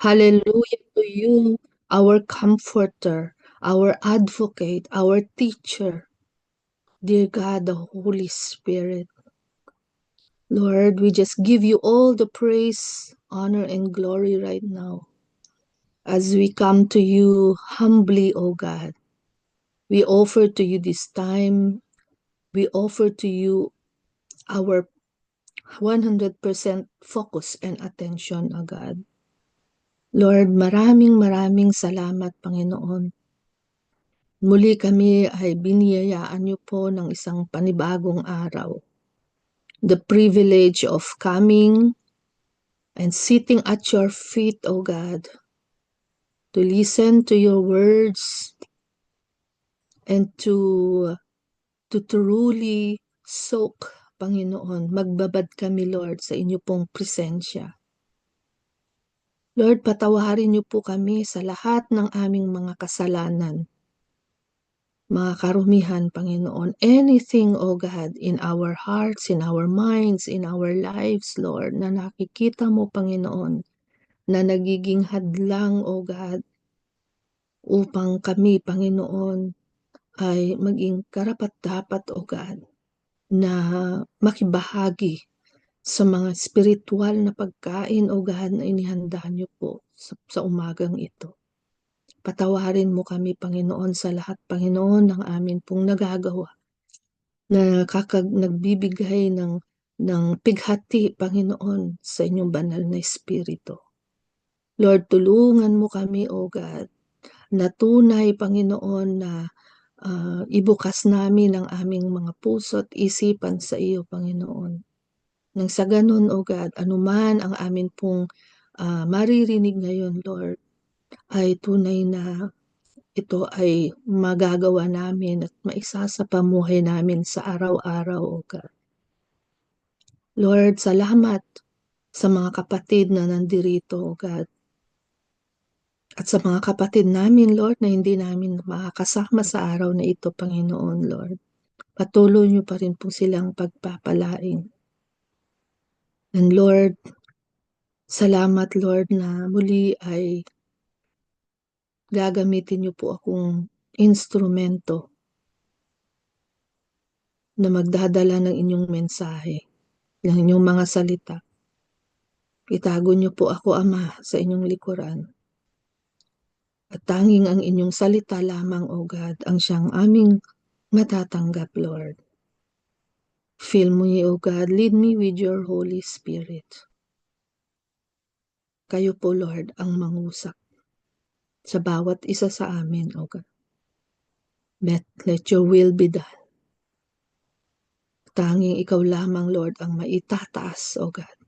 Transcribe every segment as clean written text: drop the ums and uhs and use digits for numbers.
Hallelujah to you, our comforter, our advocate, our teacher, dear God, the Holy Spirit. Lord, we just give you all the praise, honor, and glory right now as we come to you humbly, O God. We offer to you this time, we offer to you our 100% focus and attention, O God. Lord, maraming salamat, Panginoon. Muli kami ay biniyayaan niyo po ng isang panibagong araw. The privilege of coming and sitting at your feet, O God, to listen to your words and to truly soak, Panginoon. Magbabad kami, Lord, sa inyo pong presensya. Lord, patawarin niyo po kami sa lahat ng aming mga kasalanan, mga karumihan, Panginoon. Anything, O God, in our hearts, in our minds, in our lives, Lord, na nakikita mo, Panginoon, na nagiging hadlang, O God, upang kami, Panginoon, ay maging karapat-dapat, O God, na makibahagi sa mga spiritual na pagkain, O God, na inihanda niyo po sa umagang ito. Patawarin mo kami, Panginoon, sa lahat, Panginoon, ng amin pong nagagawa na nagbibigay ng pighati, Panginoon, sa inyong banal na Espiritu. Lord, tulungan mo kami, O God, na tunay, Panginoon, na ibukas namin ang aming mga puso at isipan sa iyo, Panginoon. Nang sa ganun, O God, anuman ang amin pong maririnig ngayon, Lord, ay tunay na ito ay magagawa namin at maisasapamuhay namin sa araw-araw, O God. Lord, salamat sa mga kapatid na nandirito, O God. At sa mga kapatid namin, Lord, na hindi namin makakasama sa araw na ito, Panginoon, Lord. Patuloy niyo pa rin po silang pagpapalain. And Lord, salamat, Lord, na muli ay gagamitin niyo po akong instrumento na magdadala ng inyong mensahe, ng inyong mga salita. Itago niyo po ako, Ama, sa inyong likuran. At tanging ang inyong salita lamang, O God, ang siyang aming matatanggap, Lord. Fill me, O God, lead me with your Holy Spirit. Kayo po, Lord, ang mangusap sa bawat isa sa amin, O God. Let your will be done. Tanging ikaw lamang, Lord, ang maitataas, O God,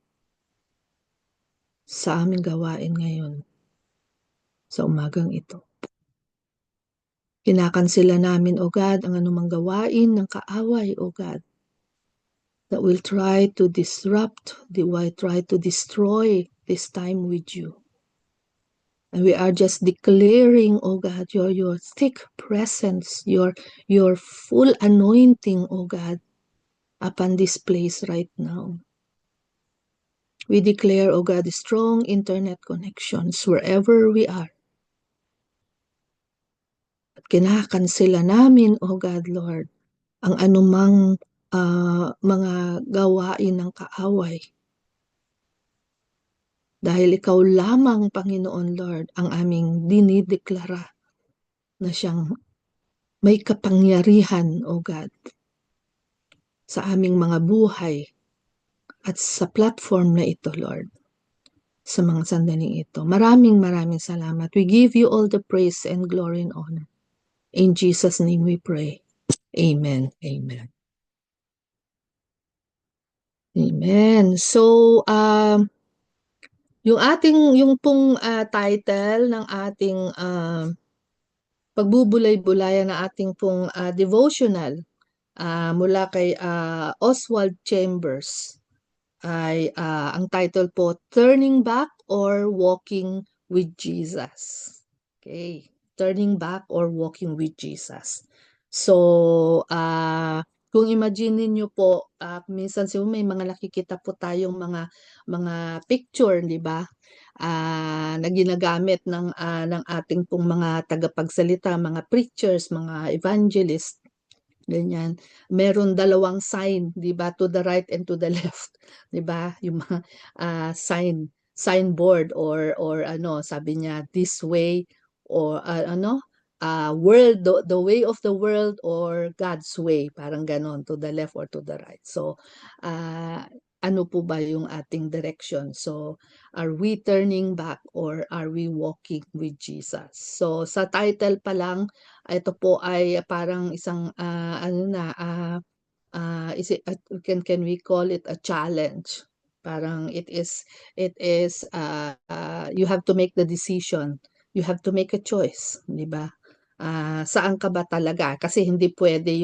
sa aming gawain ngayon, sa umagang ito. Kinakansela namin, O God, ang anumang gawain ng kaaway, O God, that will try to disrupt, try to destroy this time with you. And we are just declaring, O God, your thick presence, your full anointing, O God, upon this place right now. We declare, O God, strong internet connections wherever we are. At kinakansela namin, O God, Lord, ang anumang mga gawain ng kaaway. Dahil ikaw lamang, Panginoon Lord, ang aming dinideklara na siyang may kapangyarihan, O God, sa aming mga buhay at sa platform na ito, Lord, sa mga sandaling ito. Maraming salamat. We give you all the praise and glory and honor. In Jesus' name we pray. Amen. Amen. Amen. So, yung pong title ng ating pagbubulay-bulayan ng ating pong devotional mula kay Oswald Chambers ay ang title po, Turning Back or Walking with Jesus. Okay, Turning Back or Walking with Jesus. So, kung imagine niyo po, minsan siguro may mga nakikita po tayong mga picture, di ba? na ginagamit ng ating pong mga tagapagsalita, mga preachers, mga evangelists, ganyan. Meron dalawang sign, 'di ba? To the right and to the left, 'di ba? Yung mga signboard or ano, sabi niya this way or ano, world the way of the world or God's way, parang ganon, to the left or to the right. So, ano po ba yung ating direction? So, are we turning back or are we walking with Jesus? So, sa title pa lang, ito po ay parang isang ano na is it can we call it a challenge? Parang it is you have to make the decision. You have to make a choice, 'di ba? Saan ka ba talaga? Kasi hindi pwede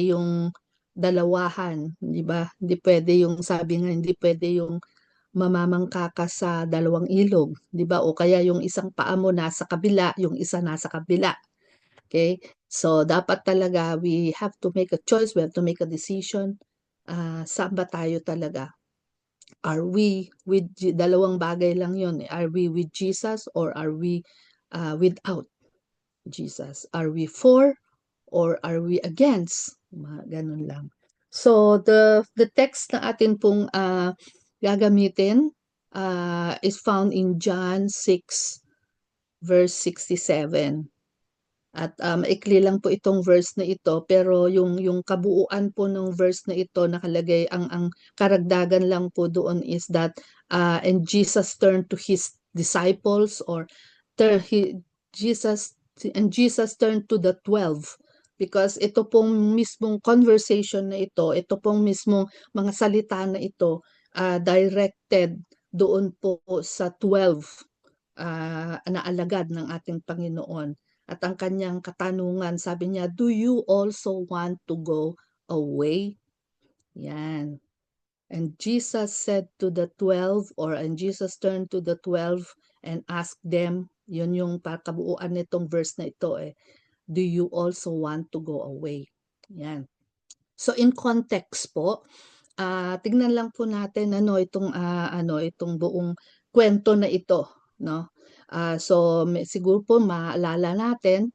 yung dalawahan, 'di ba? Hindi pwede yung sabi nga hindi pwede yung mamamangka ka sa dalawang ilog, 'di ba? O kaya yung isang paa mo nasa kabila, yung isa nasa kabila. Okay? So, dapat talaga we have to make a choice, we have to make a decision. Saan ba tayo talaga? Are we dalawang bagay lang yun. Are we with Jesus or are we without Jesus? Are we for or are we against? Mga ganun lang. So, the text na atin pong gagamitin is found in John 6 verse 67. At maikli lang po itong verse na ito, pero yung kabuuan po ng verse na ito nakalagay, ang karagdagan lang po doon is that and Jesus turned to his disciples or tur he Jesus Jesus turned to the 12 because ito pong mismong conversation na ito pong mismong mga salita na ito directed doon po sa 12 na alagad ng ating Panginoon. At ang kanyang katanungan, sabi niya, "Do you also want to go away?" Yan. And Jesus said to the 12, and Jesus turned to the 12 and asked them, yun yung kabuuan nitong verse na ito "Do you also want to go away?" Yan. So in context po, tignan lang po natin itong buong kwento na ito, no? So siguro po maalala natin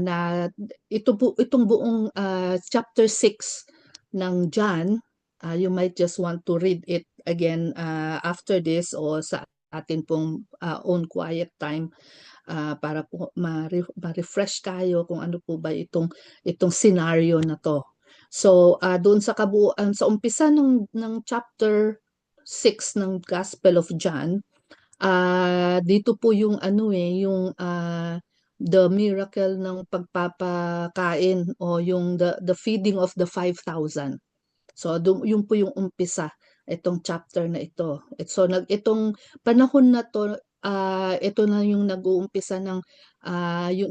na itong buong chapter 6 ng John, you might just want to read it again after this o sa atin pong own quiet time para po ma-refresh tayo kung ano po ba itong scenario na 'to. So, doon sa kabuuan sa umpisa ng chapter 6 ng Gospel of John, dito po yung the miracle ng pagpapakain o yung the feeding of the 5,000. So, yun po yung umpisa itong chapter na ito. So, itong panahon na 'to, ito na yung nag-uumpisa ng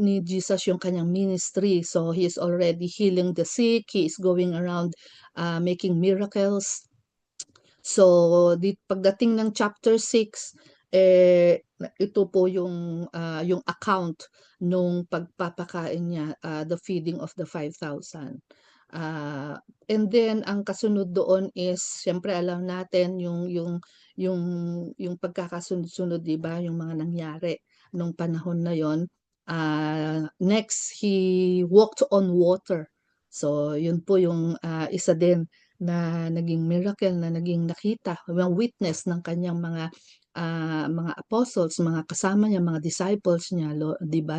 ni Jesus yung kanyang ministry. So, he is already healing the sick, he is going around making miracles. So, pagdating ng chapter 6, ito po yung account nung pagpapakain niya, the feeding of the 5,000. And then ang kasunod doon is siyempre alam natin yung yung pagkakasunod-sunod, 'di ba, yung mga nangyari nung panahon na yon. Next, he walked on water. So, yun po yung isa din na naging miracle na naging nakita, yung witness ng kanyang mga apostles, mga kasama niya, mga disciples niya, 'di ba?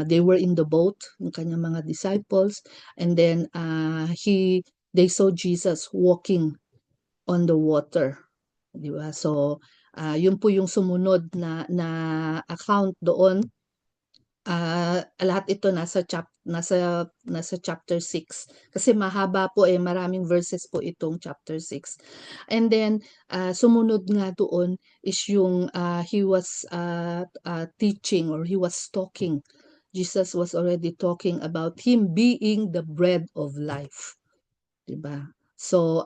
They were in the boat, yung kanyang mga disciples, and then they saw Jesus walking on the water, 'di ba? So, yun po yung sumunod na account doon. Lahat ito nasa chapter 6 kasi mahaba po maraming verses po itong chapter 6. And then sumunod nga doon is yung he was teaching or he was talking. Jesus was already talking about him being the bread of life, 'di ba? So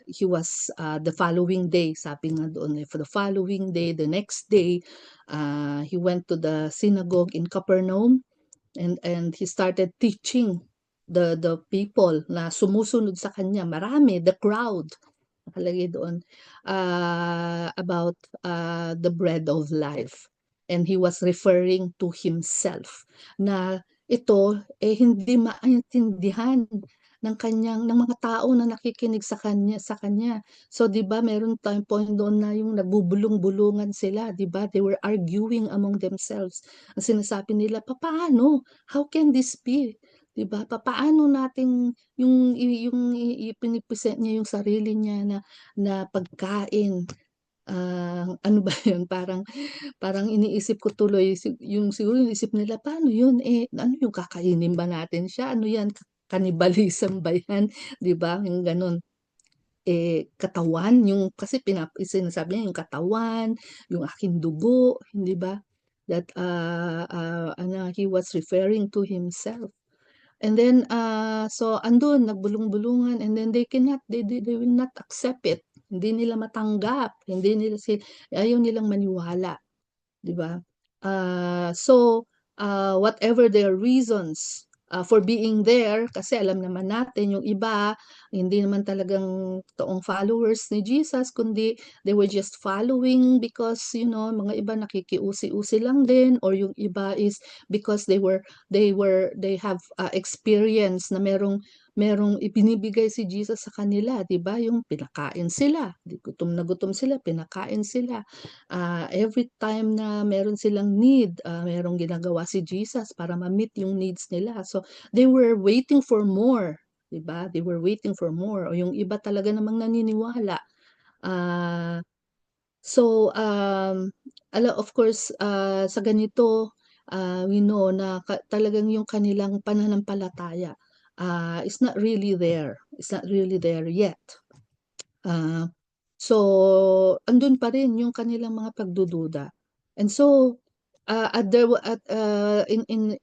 he was the following day, sabi nga doon for the following day, the next day, he went to the synagogue in Capernaum and he started teaching the people na sumusunod sa kanya, marami, the crowd. nakalagay doon about the bread of life. And he was referring to himself na ito hindi maintindihan ng mga tao na nakikinig sa kanya. So 'di ba meron tayong point doon na yung nagbubulong-bulungan sila, 'di ba? They were arguing among themselves. Ang sinasabi nila, papaano? How can this be? 'Di ba? Papaano nating yung pinipresent niya yung sarili niya na pagkain. Ano ba 'yun, parang iniisip ko tuloy yung siguro iniisip nila, paano 'yun, ano yung kakainin ba natin siya, ano 'yan, cannibalism ba 'yan, 'di ba, yung gano'n. Katawan yung kasi sinasabi niya yung katawan, yung aking dugo, hindi ba? That, ano, he was referring to himself. And then, so andun nagbulong-bulungan and then they will not accept it. Hindi nila matanggap, hindi nila ayaw nilang maniwala. 'Di ba? Whatever their reasons for being there, kasi alam naman natin yung iba, hindi naman talagang toong followers ni Jesus, kundi they were just following because, mga iba nakikiusi-usi lang din, or yung iba is because they have experience na merong ibinibigay si Jesus sa kanila, 'di ba? Yung pinakain sila, gutom na gutom sila, pinakain sila. Every time na meron silang need, merong ginagawa si Jesus para ma-meet yung needs nila. So, they were waiting for more, 'di ba? They were waiting for more. O yung iba talaga namang naniniwala. Ah, of course, sa ganito, we know na talagang yung kanilang pananampalataya is not really there. It's not really there yet. Ah, so andun pa rin yung kanilang mga pagdududa. And so, at there wa at, in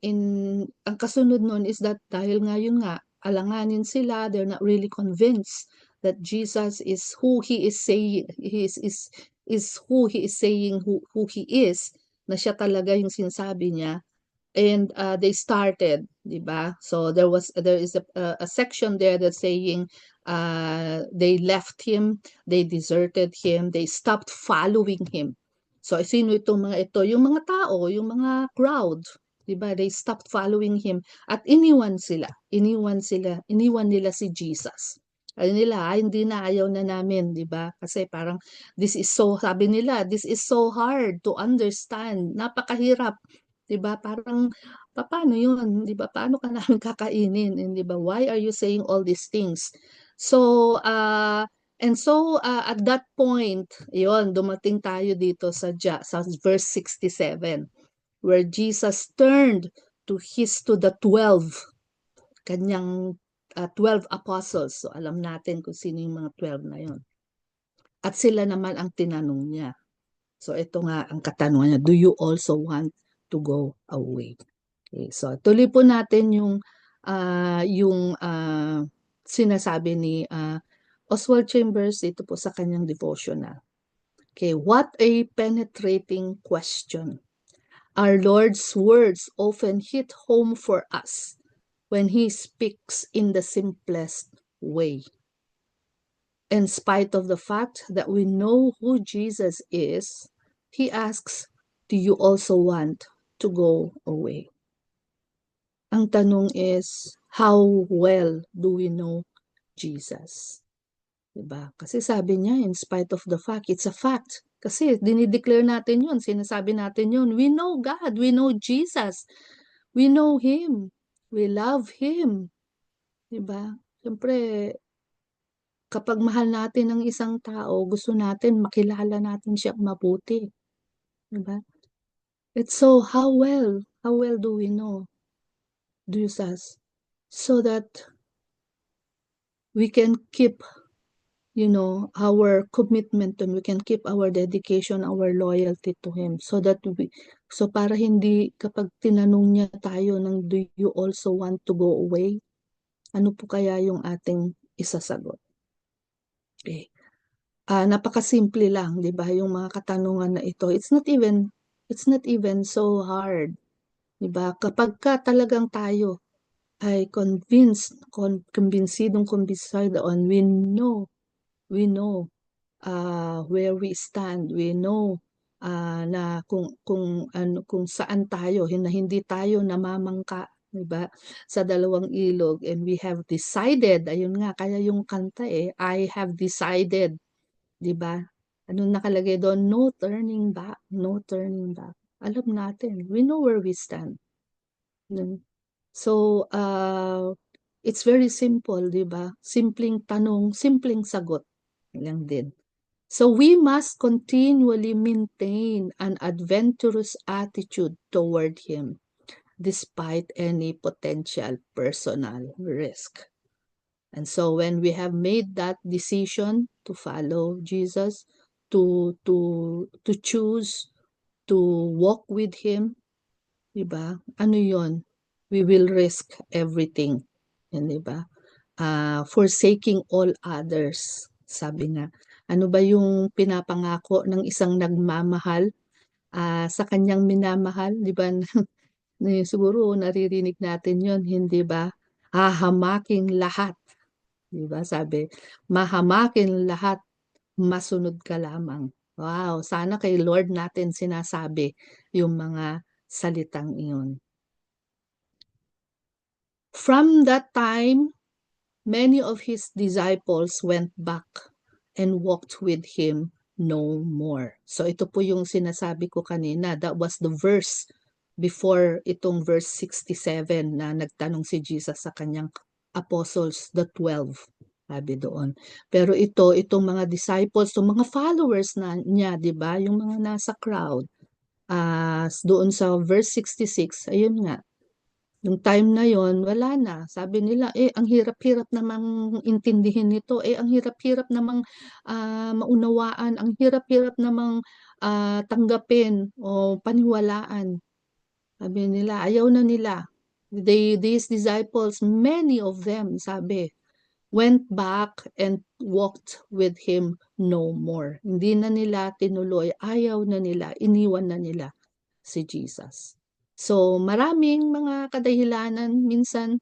ang kasunod nun is that dahil nga yun nga, alanganin sila, they're not really convinced that Jesus is who he is saying is who he is saying who he is, na siya talaga yung sinasabi niya. And they started, 'di ba? So there is a section there that's saying they left him, they deserted him, they stopped following him. So sino itong mga ito? Yung mga tao, yung mga crowd, 'di ba? They stopped following him at iniwan nila si Jesus. Ano nila, hindi na, ayaw na namin, 'di ba? Kasi parang sabi nila, this is so hard to understand. Napakahirap. 'Di ba parang papaano 'yun, 'di ba paano ka namin kakainin, 'di ba, why are you saying all these things? So, at that point, 'yun dumating tayo dito sa verse 67 where Jesus turned to the 12 kanyang 12 apostles. So alam natin kung sino yung mga 12 na 'yun. At sila naman ang tinanong niya. So ito nga ang katanungan niya, do you also want to go away? Okay, so tuloy po natin yung sinasabi ni Oswald Chambers dito po sa kanyang devotional. Okay, what a penetrating question. Our Lord's words often hit home for us when He speaks in the simplest way. In spite of the fact that we know who Jesus is, He asks, do you also want to go away? Ang tanong is, how well do we know Jesus? Diba? Kasi sabi niya, in spite of the fact, it's a fact. Kasi dinideclare natin yun, sinasabi natin yun. We know God, we know Jesus. We know Him. We love Him. Diba? Siyempre, kapag mahal natin ang isang tao, gusto natin makilala natin siya mabuti. Diba? It's so, how well do we know Jesus? So that we can keep, our commitment to Him. We can keep our dedication, our loyalty to Him. So para hindi, kapag tinanong niya tayo ng, do you also want to go away? Ano po kaya yung ating isasagot? Okay. Napakasimple lang, 'di ba? Yung mga katanungan na ito, it's not even so hard, 'di ba? Kapag talagang tayo ay kumbinsidong kumbinsido on, we know We know where we stand. We know na kung saan tayo, na hindi tayo namamangka, 'di ba? Sa dalawang ilog, and we have decided, ayun nga kaya yung kanta I have decided, 'di ba? Anong nakalagay doon? No turning back, no turning back. Alam natin, we know where we stand. No? So, it's very simple, 'di ba? Simpleng tanong, simpleng sagot lang din. So we must continually maintain an adventurous attitude toward him despite any potential personal risk. And so when we have made that decision to follow Jesus, to choose to walk with him, 'di ba? Ano 'yon? We will risk everything. Yan, 'di ba? Forsaking all others. Sabi nga, ano ba yung pinapangako ng isang nagmamahal sa kanyang minamahal, 'di ba? Siguro naririnig natin 'yon, hindi ba? Hahamaking lahat, 'di ba? Sabi, mahamakin lahat, masunod ka lamang. Wow, sana kay Lord natin sinasabi yung mga salitang iyon. From that time, many of his disciples went back and walked with him no more. So ito po yung sinasabi ko kanina. That was the verse before itong verse 67 na nagtanong si Jesus sa kanyang apostles, the 12. Sabi doon. Pero itong mga disciples, itong mga followers niya, di ba? Yung mga nasa crowd. Doon sa verse 66, ayun nga, yung time na yon wala na. Sabi nila, ang hirap-hirap namang intindihin nito. Ang hirap-hirap namang maunawaan. Ang hirap-hirap namang tanggapin o paniwalaan. Sabi nila, ayaw na nila. These disciples, many of them, sabi, went back and walked with him no more. Hindi na nila tinuloy. Ayaw na nila. Iniwan na nila si Jesus. So, maraming mga kadahilanan minsan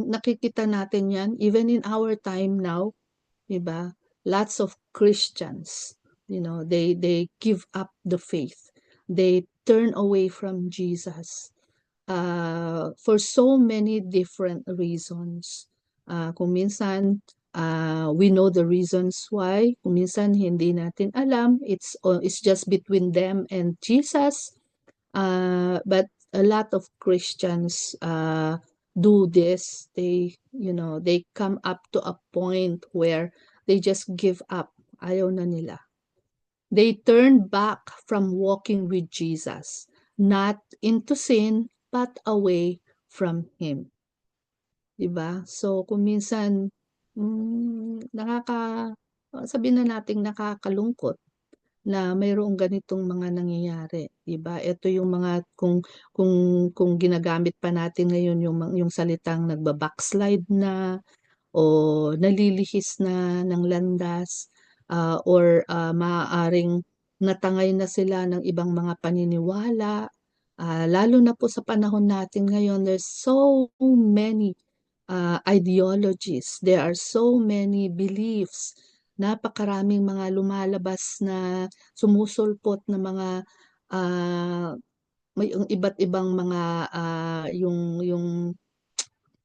nakikita natin 'yan even in our time now, 'di ba? Lots of Christians, they give up the faith. They turn away from Jesus for so many different reasons. Kung minsan we know the reasons why, kung minsan hindi natin alam, it's just between them and Jesus. But a lot of Christians do this. They come up to a point where they just give up. Ayaw na nila. They turn back from walking with Jesus, not into sin, but away from Him. Diba? So, kung minsan, sabihin na natin nakakalungkot na mayroong ganitong mga nangyayari, 'di ba? Ito yung mga kung ginagamit pa natin ngayon yung salitang nagba-backslide na o nalilihis na ng landas, or maaaring natangay na sila ng ibang mga paniniwala. Lalo na po sa panahon natin ngayon, there's so many ideologies. There are so many beliefs. Napakaraming mga lumalabas na sumusulpot na mga may iba't ibang mga yung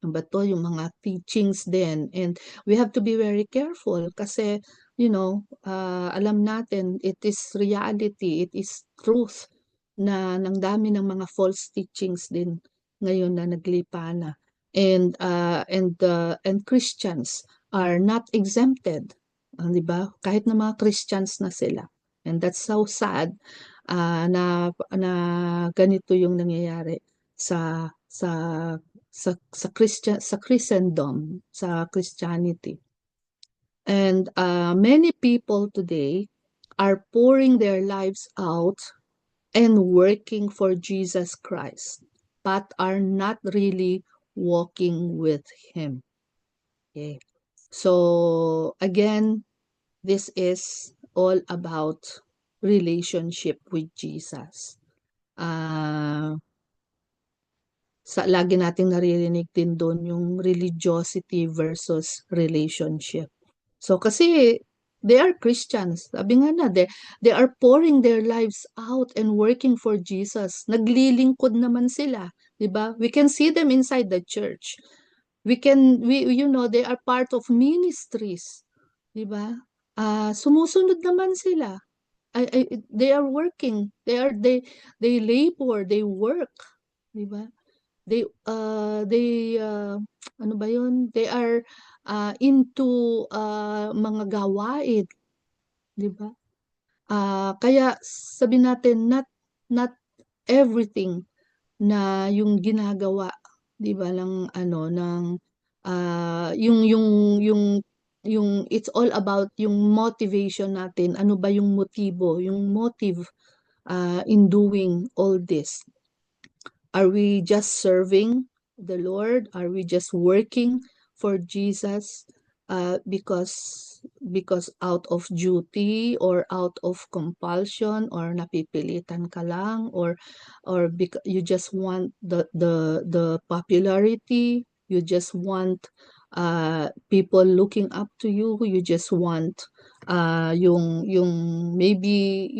ano ba to, yung mga teachings din. And we have to be very careful kasi, alam natin, it is reality, it is truth na ng dami ng mga false teachings din ngayon na naglipa na. And Christians are not exempted, 'di ba? Kahit na mga Christians na sila. And that's so sad na ganito yung nangyayari sa Christendom, sa Christianity. And many people today are pouring their lives out and working for Jesus Christ, but are not really walking with Him. Okay. So again, this is all about relationship with Jesus. Lagi nating naririnig din doon yung religiosity versus relationship. So kasi they are Christians. Sabi nga na, they are pouring their lives out and working for Jesus. Naglilingkod naman sila, 'di ba? We can see them inside the church. They are part of ministries, 'di ba? Sumusunod naman sila. They are working. They labor, they work, 'di ba? They ano ba 'yun? They are into mga gawain, 'di ba? Kaya sabi natin not everything na yung ginagawa, 'di ba, ng ano ng yung it's all about yung motivation natin. Ano ba yung motibo, yung motive in doing all this? Are we just serving the Lord? Are we just working for Jesus because out of duty or out of compulsion or napipilitan ka lang or because you just want the popularity, you just want people looking up to you, you just want yung maybe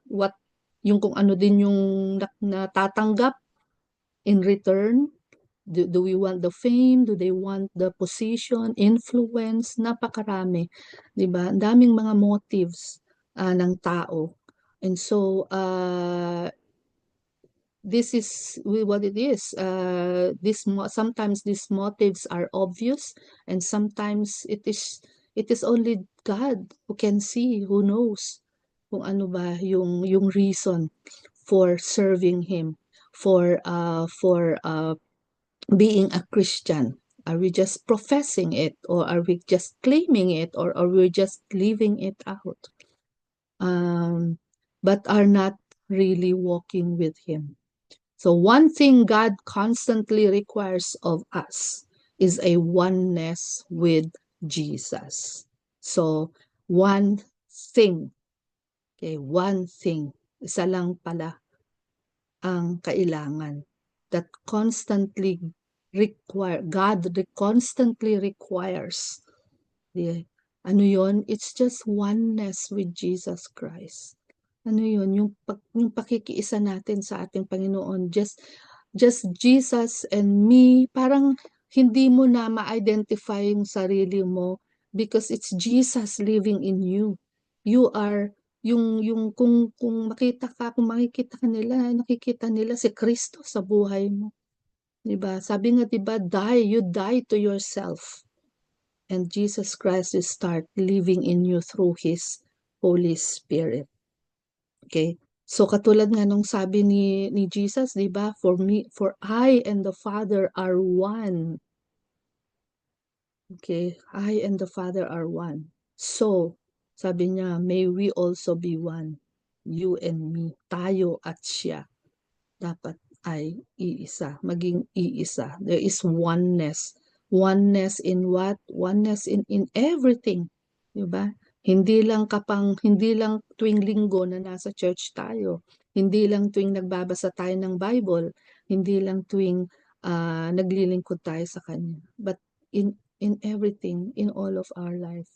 what yung kung ano din yung natatanggap in return. Do we want the fame? Do they want the position, influence? Napakarami, 'di ba? Ang daming mga motives ng tao. And so this is what it is. Sometimes these motives are obvious, and sometimes it is only God who can see, who knows kung ano ba yung reason for serving Him, for being a Christian. Are we just professing it, or are we just claiming it, or are we just living it out? But are not really walking with Him. So one thing God constantly requires of us is a oneness with Jesus. So one thing, okay, one thing, isa lang pala ang kailangan that constantly requires. Ano yon? It's just oneness with Jesus Christ. Ano yon? Yung pakikiisa natin sa ating Panginoon. Just Jesus and me. Parang hindi mo na ma-identify yung sarili mo because it's Jesus living in you. You are kung makikita ka nila, nakikita nila si Kristo sa buhay mo. 'Di ba? Sabi nga 'di ba, you die to yourself. And Jesus Christ will start living in you through His Holy Spirit. Okay? So katulad nga nung sabi ni Jesus, 'di ba? For I and the Father are one. Okay? I and the Father are one. So, sabi niya, may we also be one. You and me. Tayo at siya. Dapat ay iisa. Maging iisa. There is oneness. Oneness in what? Oneness in everything. Diba? Hindi lang tuwing linggo na nasa church tayo. Hindi lang tuwing nagbabasa tayo ng Bible. Hindi lang tuwing naglilingkod tayo sa Kanya. But in everything, in all of our life.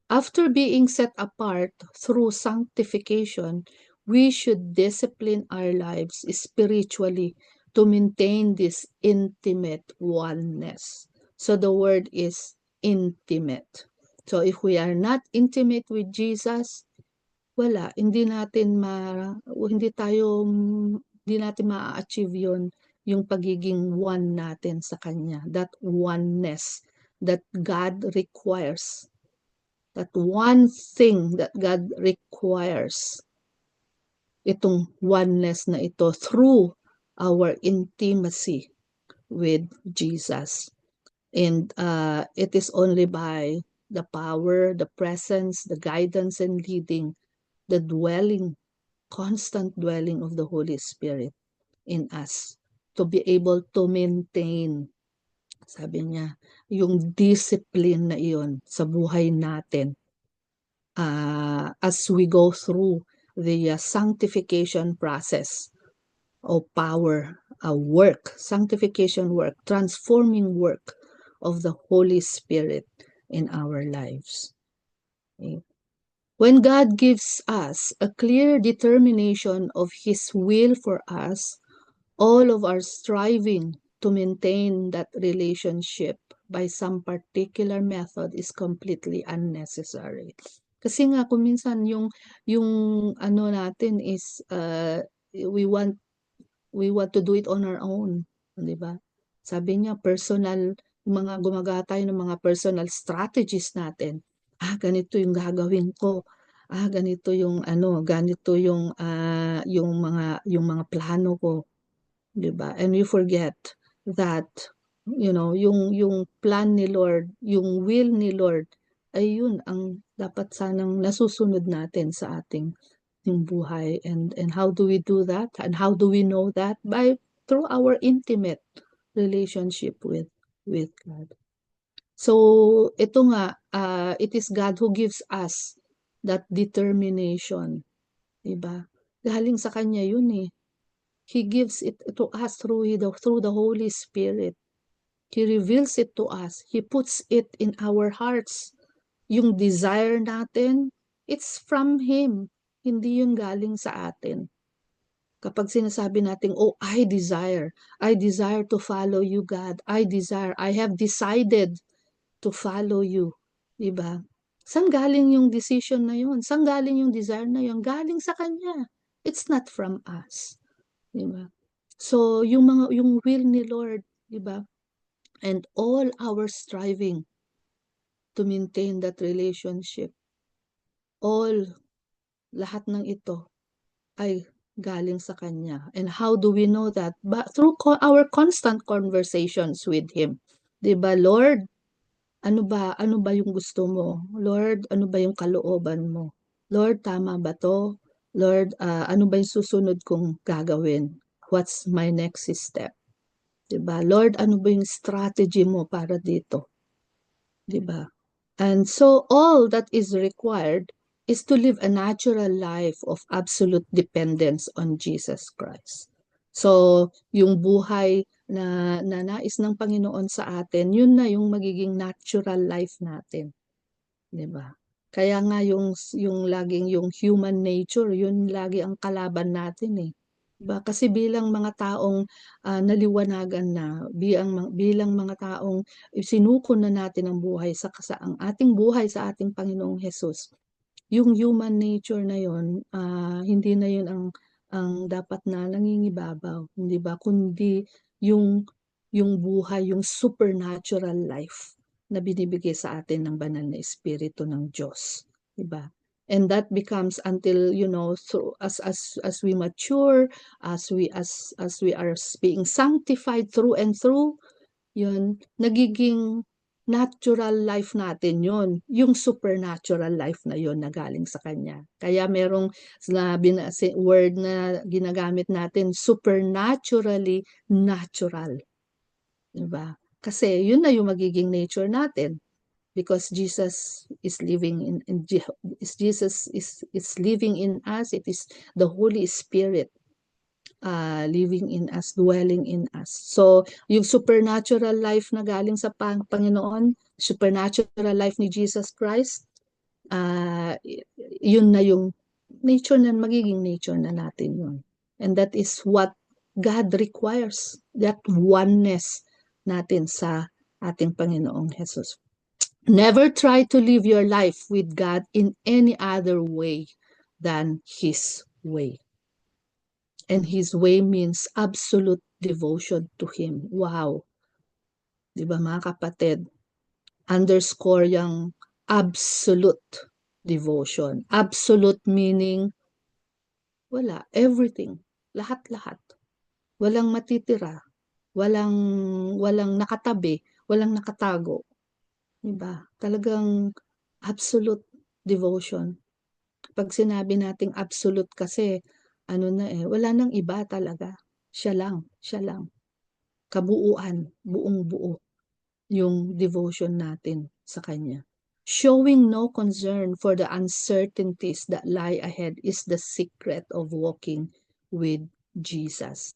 After being set apart through sanctification, we should discipline our lives spiritually to maintain this intimate oneness. So the word is intimate. So if we are not intimate with Jesus, wala, hindi natin ma-achieve yung pagiging one natin sa Kanya. That oneness that God requires. That one thing that God requires, itong oneness na ito through our intimacy with Jesus. And it is only by the power, the presence, the guidance and leading, the constant dwelling of the Holy Spirit in us to be able to maintain, sabi niya, yung discipline na iyon sa buhay natin as we go through the sanctification process of power, sanctification work, transforming work of the Holy Spirit in our lives. Okay? When God gives us a clear determination of His will for us, all of our striving to maintain that relationship by some particular method is completely unnecessary. Kasi nga kung minsan yung ano natin is we want to do it on our own, 'di ba? Sabi niya personal, mga gumagawa tayo ng mga personal strategies natin. Ganito yung gagawin ko. Ganito yung ano, ganito yung mga plano ko, 'di ba? And you forget that yung plan ni Lord, yung will ni Lord ay yun ang dapat sanang nasusunod natin sa ating buhay. And how do we do that? And how do we know that? Through our intimate relationship with God. So ito nga, it is God who gives us that determination, 'di ba? Galing sa kanya yun eh. He gives it to us through the Holy Spirit. He reveals it to us. He puts it in our hearts. Yung desire natin, it's from Him. Hindi yun galing sa atin. Kapag sinasabi natin, I desire to follow you, God. I have decided to follow you. Diba? Saan galing yung decision na yun? Saan galing yung desire na yun? Galing sa Kanya. It's not from us. Diba? So, yung will ni Lord, diba? And all our striving to maintain that relationship, lahat ng ito ay galing sa Kanya. And how do we know that? Through our constant conversations with Him. Diba, Lord, ano ba yung gusto mo? Lord, ano ba yung kalooban mo? Lord, tama ba to? Lord, ano ba yung susunod kong gagawin? What's my next step? Diba? Lord, ano ba yung strategy mo para dito? Diba? And so all that is required is to live a natural life of absolute dependence on Jesus Christ. So, yung buhay na nais ng Panginoon sa atin, yun na yung magiging natural life natin. 'Di ba? Kaya nga yung laging yung human nature, yun lagi ang kalaban natin eh. 'Di ba? Kasi bilang mga taong naliwanagan na, bilang mga taong sinuko na natin ang buhay ang ating buhay sa ating Panginoong Hesus. Yung human nature na yun, hindi na yun ang dapat na nangingibabaw, hindi ba? Kundi yung buhay, yung supernatural life na binibigay sa atin ng banal na espiritu ng Diyos, 'di ba? And that becomes until through as we mature, as we are being sanctified through and through, yun nagiging natural life natin yun, yung supernatural life na yun na galing sa Kanya. Kaya merong word na ginagamit natin, supernaturally natural. Diba? Kasi yun na yung magiging nature natin because Jesus is living Jesus is living in us. It is the Holy Spirit living in us, dwelling in us. So, yung supernatural life na galing sa Panginoon, supernatural life ni Jesus Christ, yun na yung magiging nature na natin yun. And that is what God requires, that oneness natin sa ating Panginoong Jesus. Never try to live your life with God in any other way than His way. And His way means absolute devotion to Him. Wow! Diba mga kapatid? Underscore yung absolute devotion. Absolute meaning, wala. Everything. Lahat-lahat. Walang matitira. Walang nakatabi. Walang nakatago. Diba? Talagang absolute devotion. Pag sinabi nating absolute kasi, wala nang iba talaga. Siya lang. Kabuuan, buong buo yung devotion natin sa Kanya. Showing no concern for the uncertainties that lie ahead is the secret of walking with Jesus.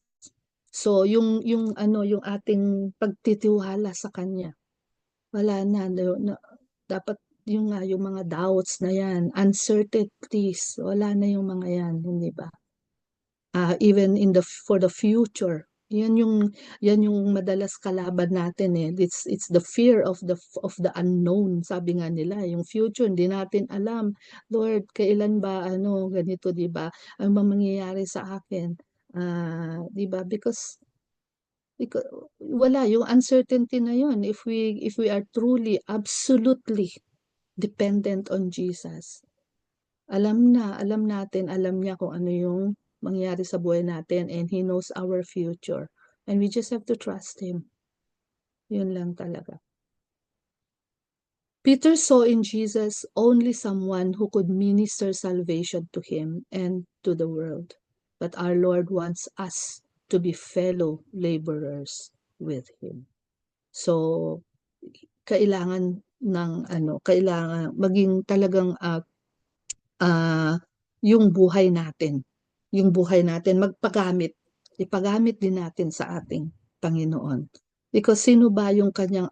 So yung ating pagtitiwala sa Kanya, wala na Dapat yung nga, yung mga doubts na yan, uncertainties, wala na yung mga yan, hindi ba? Even in for the future. Yan yung madalas kalaban natin eh. It's the fear of the unknown. Sabi nga nila, yung future hindi natin alam. Lord, kailan ba ganito, 'di ba? Ano ba mangyayari sa akin? 'Di ba? Because wala yung uncertainty na yun if we are truly absolutely dependent on Jesus. Alam natin, alam niya kung ano yung mangyari sa buhay natin and He knows our future. And we just have to trust Him. Yun lang talaga. Peter saw in Jesus only someone who could minister salvation to him and to the world. But our Lord wants us to be fellow laborers with Him. So, kailangan maging talagang yung buhay natin ipagamit din natin sa ating Panginoon. Because sino ba yung kanyang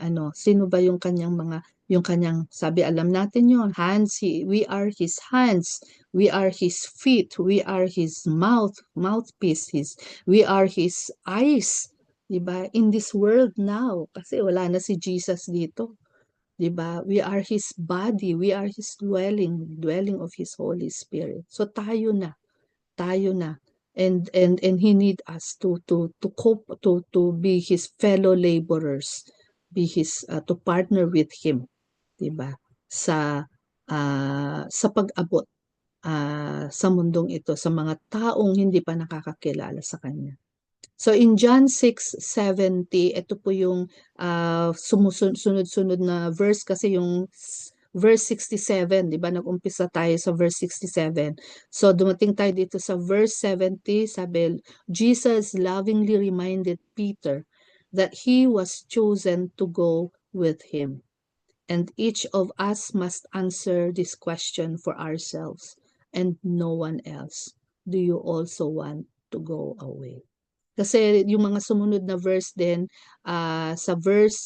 yung kanyang, sabi alam natin yon hands, we are His hands, we are His feet, we are His mouthpiece, we are His eyes, diba? In this world now, kasi wala na si Jesus dito. 'Di ba? We are His body, we are His dwelling of His Holy Spirit. So tayo na. And He need us to cope, to be His fellow laborers, be His to partner with Him, 'di ba? Sa pag-abot sa mundong ito sa mga taong hindi pa nakakakilala sa Kanya. So in John 6:70, ito po yung sumusunod-sunod na verse kasi yung verse 67, 'di ba? Nag-umpisa tayo sa verse 67. So dumating tayo dito sa verse 70, sabi, Jesus lovingly reminded Peter that he was chosen to go with him. And each of us must answer this question for ourselves and no one else. Do you also want to go away? Kasi yung mga sumunod na verse din, verse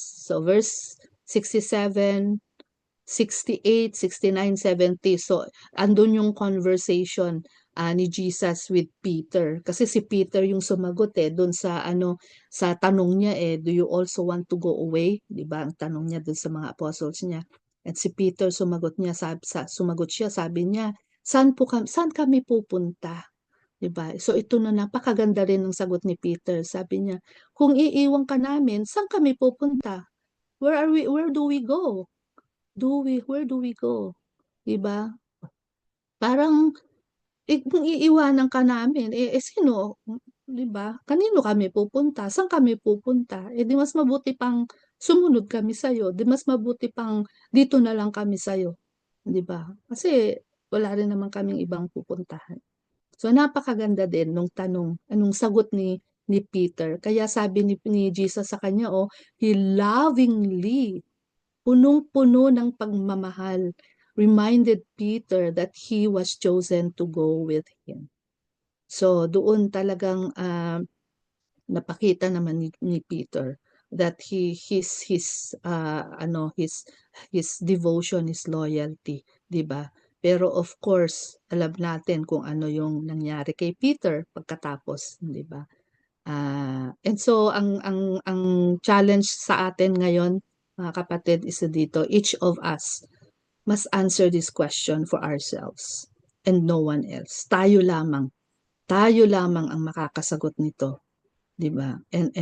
67, 68, 69, 70. So, andun yung conversation ni Jesus with Peter. Kasi si Peter yung sumagot doon sa tanong niya do you also want to go away? 'Di ba? Ang tanong niya doon sa mga apostles niya. At si Peter sumagot siya, sabi niya, saan kami pupunta? 'Di ba? So ito na napakaganda rin ng sagot ni Peter. Sabi niya, kung iiwan ka namin, saan kami pupunta? Where do we go? Where do we go? 'Di ba? Parang kung iiwanan ka namin, sino? 'Di ba? Kanino kami pupunta? Saan kami pupunta? Di mas mabuti pang sumunod kami sa iyo. Di mas mabuti pang dito na lang kami sa iyo. 'Di ba? Kasi wala rin naman kaming ibang pupuntahan. So napakaganda din nung anong sagot ni Peter. Kaya sabi ni Jesus sa kanya, he lovingly, punong-puno ng pagmamahal, reminded Peter that he was chosen to go with him. So doon talagang napakita naman ni Peter that his devotion, his loyalty, 'di ba? Pero of course, alam natin kung ano yung nangyari kay Peter pagkatapos, 'di ba? And so ang challenge sa atin ngayon, mga kapatid, is dito, each of us must answer this question for ourselves and no one else. Tayo lamang ang makakasagot nito, 'di ba? And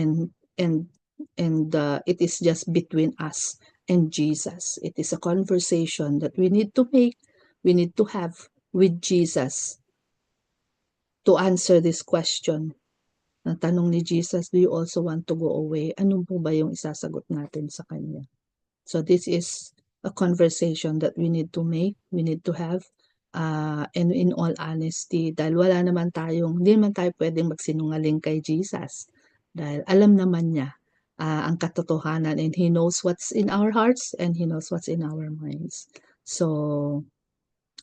it is just between us and Jesus. It is a conversation that we need to have with Jesus to answer this question. Ang tanong ni Jesus, do you also want to go away? Anong po ba yung isasagot natin sa Kanya? So this is a conversation that we need to have, and in all honesty, dahil hindi naman tayo pwedeng magsinungaling kay Jesus. Dahil alam naman niya ang katotohanan, and He knows what's in our hearts and He knows what's in our minds. So,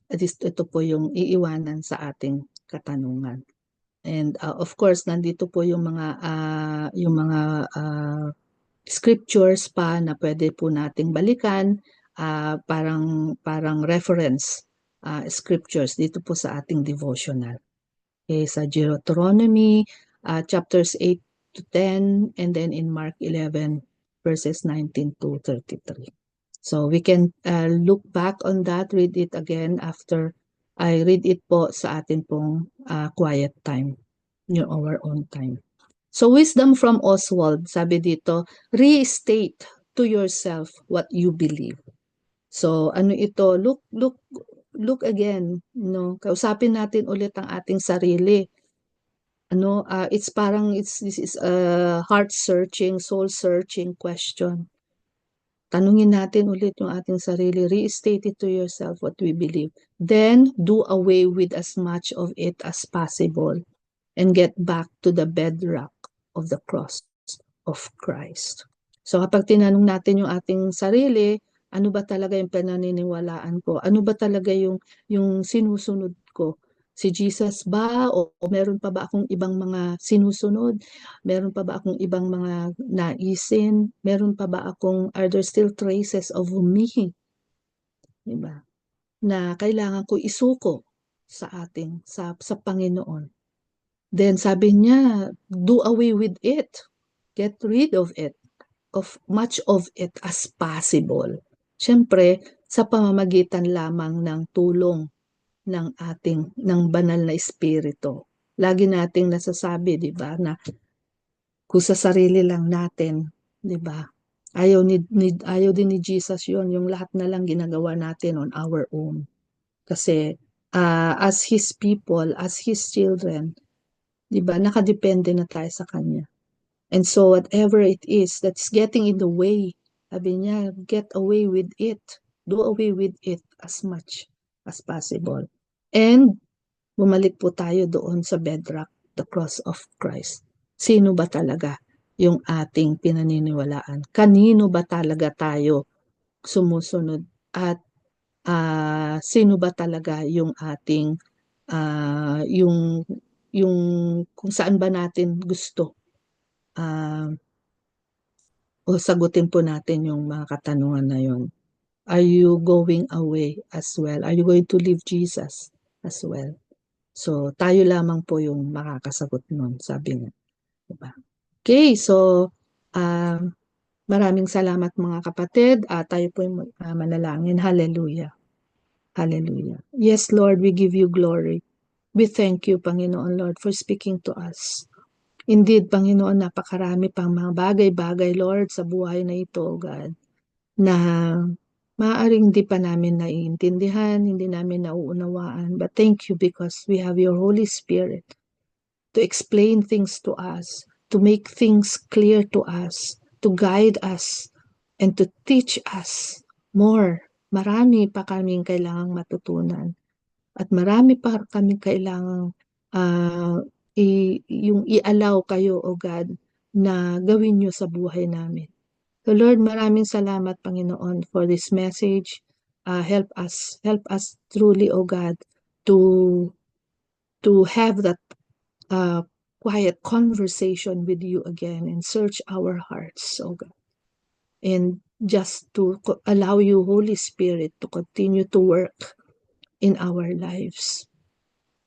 ito po yung iiwanan sa ating katanungan. And of course, nandito po yung mga scriptures pa na pwede po nating balikan parang reference scriptures dito po sa ating devotional. Okay, sa Deuteronomy chapters 8 to 10, and then in Mark 11 verses 19 to 33. So we can look back on that, read it again after I read it po sa atin pong quiet time, our own time. So wisdom from Oswald, sabi dito, restate to yourself what you believe. So ano ito, look again, kausapin natin ulit ang ating sarili. This is a heart searching, soul searching question. Tanungin natin ulit yung ating sarili, restate it to yourself what we believe. Then do away with as much of it as possible and get back to the bedrock of the cross of Christ. So kapag tinanong natin yung ating sarili, ano ba talaga yung pananiniwalaan ko? Ano ba talaga yung sinusunod ko? Si Jesus ba? O meron pa ba akong ibang mga sinusunod? Meron pa ba akong ibang mga naisin? Meron pa ba are there still traces of me? Diba? Na kailangan ko isuko sa Panginoon. Then sabi niya, do away with it. Get rid of it, of much of it as possible. Siyempre, sa pamamagitan lamang ng tulong ng banal na espiritu. Lagi nating nasasabi, di ba, na kung sa sarili lang natin, di ba, ayaw din ni Jesus yon, yung lahat na lang ginagawa natin on our own. Kasi as His people, as His children, di ba, nakadepende na tayo sa Kanya. And so whatever it is that's getting in the way, sabi niya, get away with it. Do away with it as much as possible. And bumalik po tayo doon sa bedrock, the cross of Christ. Sino ba talaga yung ating pinaniniwalaan? Kanino ba talaga tayo sumusunod? At sino ba talaga yung ating yung kung saan ba natin gusto o sagutin po natin yung mga katanungan na yun. Are you going away as well? Are you going to leave Jesus as well? So, tayo lamang po yung makakasagot nun, sabi niya. Diba? Okay, so maraming salamat mga kapatid. Tayo po yung manalangin. Hallelujah. Hallelujah. Yes, Lord, we give you glory. We thank you, Panginoon Lord, for speaking to us. Indeed, Panginoon, napakarami pang mga bagay-bagay, Lord, sa buhay na ito, God, na maaaring hindi pa namin naiintindihan, hindi namin nauunawaan. But thank you because we have your Holy Spirit to explain things to us, to make things clear to us, to guide us, and to teach us more. Marami pa kaming kailangang matutunan. At marami pa kaming kailangang yung i-allow kayo, O God, na gawin nyo sa buhay namin. So Lord, maraming salamat, Panginoon, for this message. Help us truly, O God, to have that quiet conversation with you again and search our hearts, O God. And just to allow you, Holy Spirit, to continue to work in our lives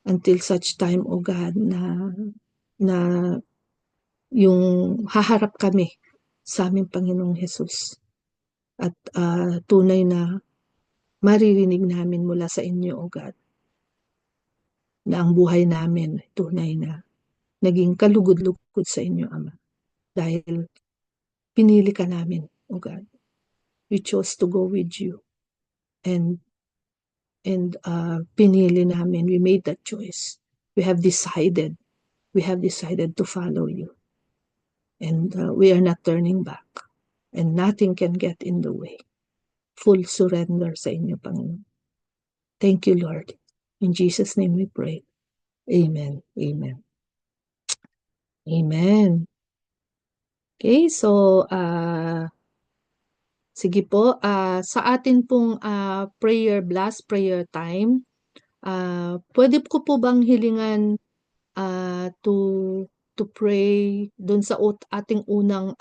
until such time, O God, na yung haharap kami sa aming Panginoong Jesus at tunay na maririnig namin mula sa inyo, O God, na ang buhay namin tunay na naging kalugod-lugod sa inyo, Ama. Dahil pinili ka namin, O God. We chose to go with you. And pinili namin, we made that choice. We have decided to follow you. And we are not turning back. And nothing can get in the way. Full surrender sa inyo, Panginoon. Thank you, Lord. In Jesus' name we pray. Amen. Amen. Amen. Okay, so sige po, sa atin pong blast prayer time, pwede ko po bang hilingan to pray dun sa ating unang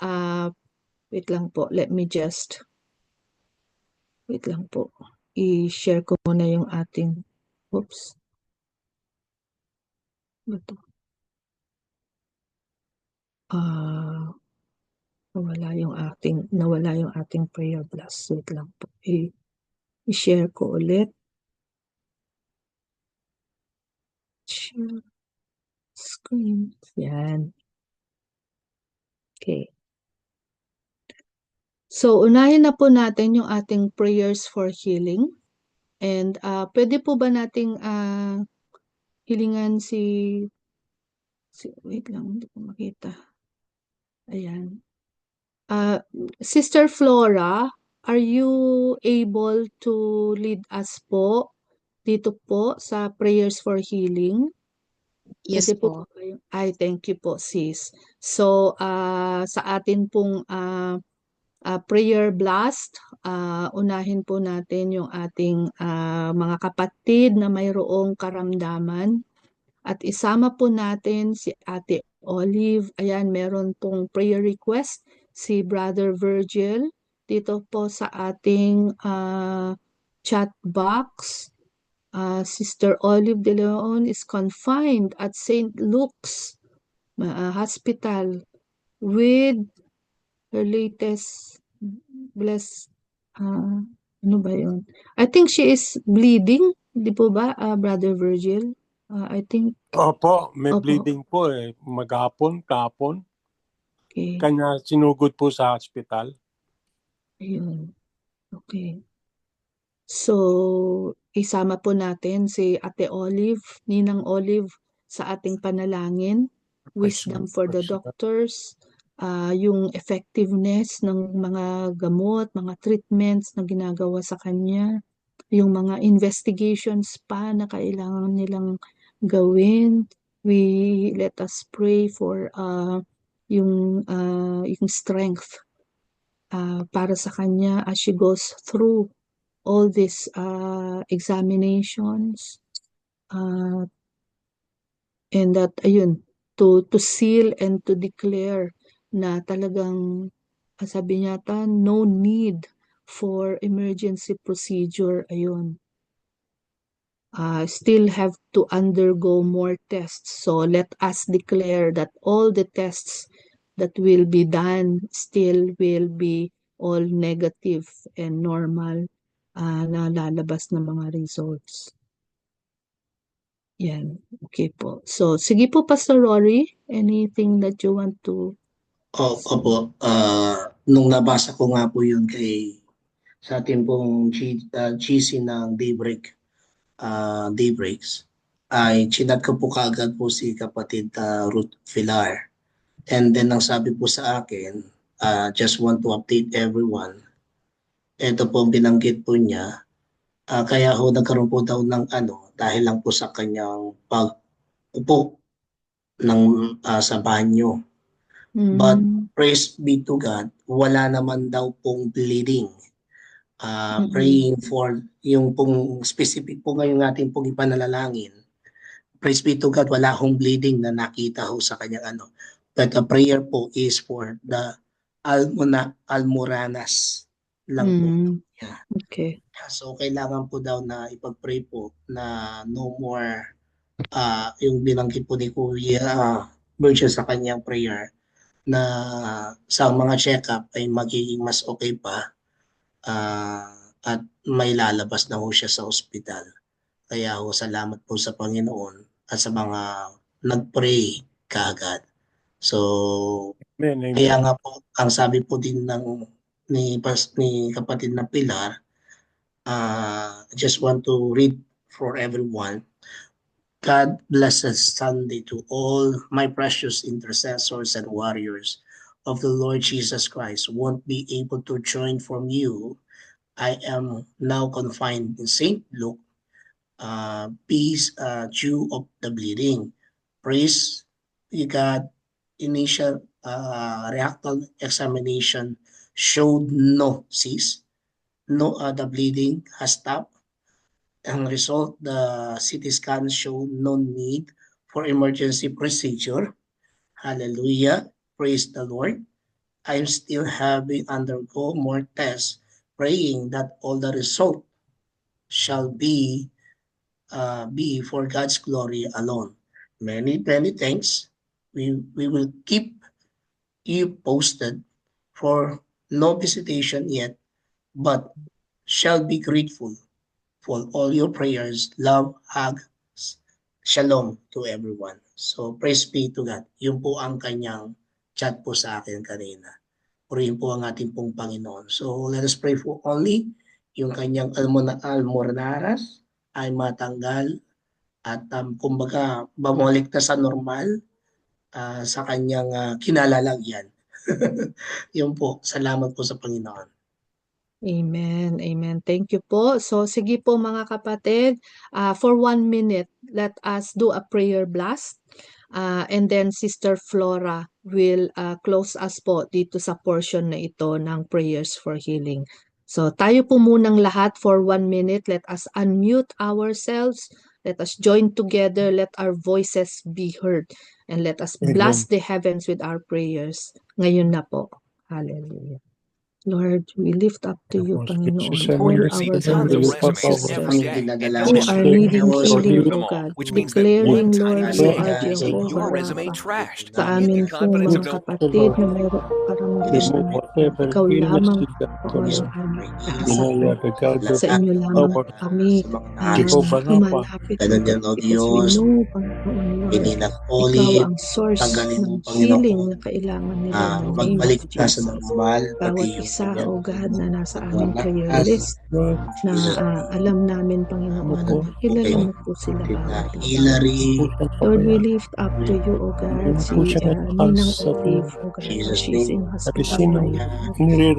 wait lang po, let me just Wait lang po. I-share ko muna yung ating, oops. Ito. Nawala yung ating prayer blast. Wait lang po. I-share ko ulit. Share screen. Yan. Okay. So, unahin na po natin yung ating prayers for healing. And pwede po ba nating hilingan wait lang, hindi ko makita. Ayan. Sister Flora, are you able to lead us po dito po sa prayers for healing? Yes Pwede po po. kayo? Ay, thank you po, sis. So, sa atin pong prayer blast, unahin po natin yung ating mga kapatid na mayroong karamdaman. At isama po natin si Ate Olive. Ayan, meron pong prayer request si Brother Virgil dito po sa ating chat box. Sister Olive de Leon is confined at St. Luke's Hospital with her latest bless ano ba yun? I think she is bleeding, di po ba, Brother Virgil? I think, Opo, may opo, bleeding po eh. Maghapon, kapon. okay. Kanya sinugod po sa hospital. Ayun, okay. So, isama po natin si Ate Olive, Ninang Olive, sa ating panalangin. Wisdom for the doctors, yung effectiveness ng mga gamot, mga treatments na ginagawa sa kanya, yung mga investigations pa na kailangan nilang gawin. Let us pray for yung strength para sa kanya as she goes through all these examinations, and that ayun, to seal and to declare na talagang sabi niya no need for emergency procedure. Ayun, still have to undergo more tests, so let us declare that all the tests that will be done still will be all negative and normal na lalabas ng mga results. Yan. Okay po. So, sige po, Pastor Rory. Anything that you want to say? Opo, nung nabasa ko nga po yun sa ating pong GC ng Daybreaks, ay chinat ko po kaagad po si kapatid Ruth Villar. And then ang sabi po sa akin, just want to update everyone. Ito po binanggit po niya, kaya ho nagkaroon po daw ng dahil lang po sa kanyang pag-upo sa banyo. But praise be to God, wala naman daw pong bleeding. Praying for yung pong specific po ngayong ating pong ipanalangin. Praise be to God, wala hong bleeding na nakita ho sa kanyang But the prayer po is for the almoranas lang po. Yeah. Okay. So kailangan po daw na ipag-pray po na no more yung binanggit po ni Kuya Virgil sa kanyang prayer na sa mga check-up ay magiging mas okay pa at may lalabas na ho siya sa ospital. Kaya ho salamat po sa Panginoon at sa mga nag-pray kaagad. So, kaya nga po, ang sabi po din ni kapatid na Pilar, I just want to read for everyone. God bless us Sunday to all my precious intercessors and warriors of the Lord Jesus Christ. Won't be able to join from you. I am now confined in St. Luke. Peace due of the bleeding. Praise God. Initial rectal examination showed no cyst. No, the bleeding has stopped. Ang result, the CT scan showed no need for emergency procedure. Hallelujah. Praise the Lord. I'm still having undergo more tests praying that all the result shall be for God's glory alone. Many thanks. We will keep you posted for no visitation yet, but shall be grateful for all your prayers, love, hugs, shalom to everyone. So praise be to God. Yun po ang kanyang chat po sa akin kanina. Purihin po ang ating pong Panginoon. So let us pray for only yung kanyang almoranas ay matanggal at kumbaga bumalik na sa normal sa kanyang kinalalagyan. Yun po. Salamat po sa Panginoon. Amen. Amen. Thank you po. So, sige po mga kapatid, for 1 minute, let us do a prayer blast. And then Sister Flora will close us po dito sa portion na ito ng prayers for healing. So, tayo po munang lahat for 1 minute. Let us unmute ourselves. Let us join together. Let our voices be heard. And let us blast the heavens with our prayers. Ngayon na po. Hallelujah. Lord, we lift up to you, Panginoon, all our brothers and sisters who are needing healing, O God, declaring, Lord, you are Jehovah Rapha. Sa amin pong mga kapatid na mayroong karamdaman, ikaw lamang po ang aming kahasapan. Sa inyo lamang kami lumalapit, because we know, Panginoon, Lord, ikaw ang source ng healing na kailangan nila in the name of Jesus. Bawat isa, O God, na nasa aming prayer list, na alam namin, Panginoon, na kilala mo po sila bawat isa. Lord, we lift up to you, O God, si Ninang Olive, O God, as she's in hospital right now.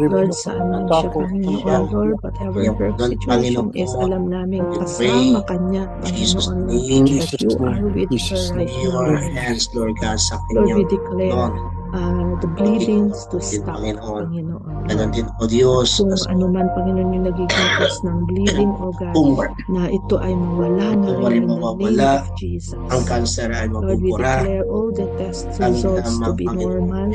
Lord, saan man siya, Panginoon, Lord, whatever her situation is, alam namin kasama kanya, Panginoon, Lord, that you are with her right now. Lord, we declare the bleedings to stop, Panginoon. Kung ano man, Panginoon, yung nagiging cause ng bleeding, O God, na ito ay mawala na rin in the name of Jesus. Lord, we declare all the test results to be normal.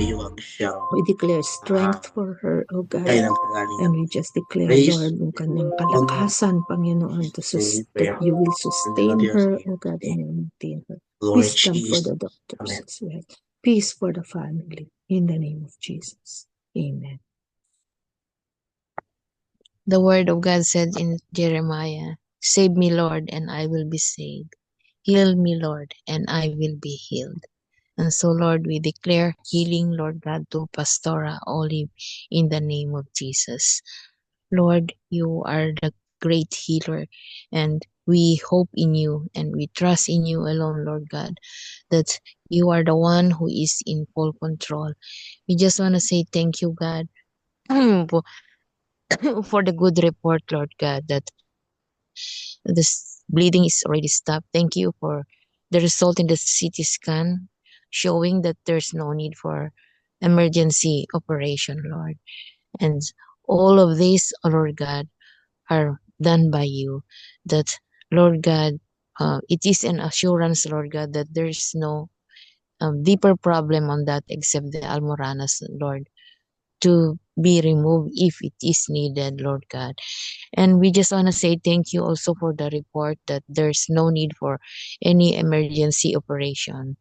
We declare strength for her, O God. And we just declare, Lord, yung kanyang kalakasan, Panginoon, that you will sustain her, O God, and maintain her. Wisdom for the doctors as well. Peace for the family. In the name of Jesus. Amen. The word of God said in Jeremiah, "Save me, Lord, and I will be saved. Heal me, Lord, and I will be healed." And so, Lord, we declare healing, Lord God, to Pastora Olive in the name of Jesus. Lord, you are the great healer, and we hope in you and we trust in you alone, Lord God, that you are the one who is in full control. We just want to say thank you, God, for the good report, Lord God, that this bleeding is already stopped. Thank you for the result in the CT scan showing that there's no need for emergency operation, Lord. And all of these, Lord God, are done by you. That, Lord God, it is an assurance, Lord God, that there's no deeper problem on that except the almoranas, Lord, to be removed if it is needed, Lord God. And we just want to say thank you also for the report that there's no need for any emergency operation.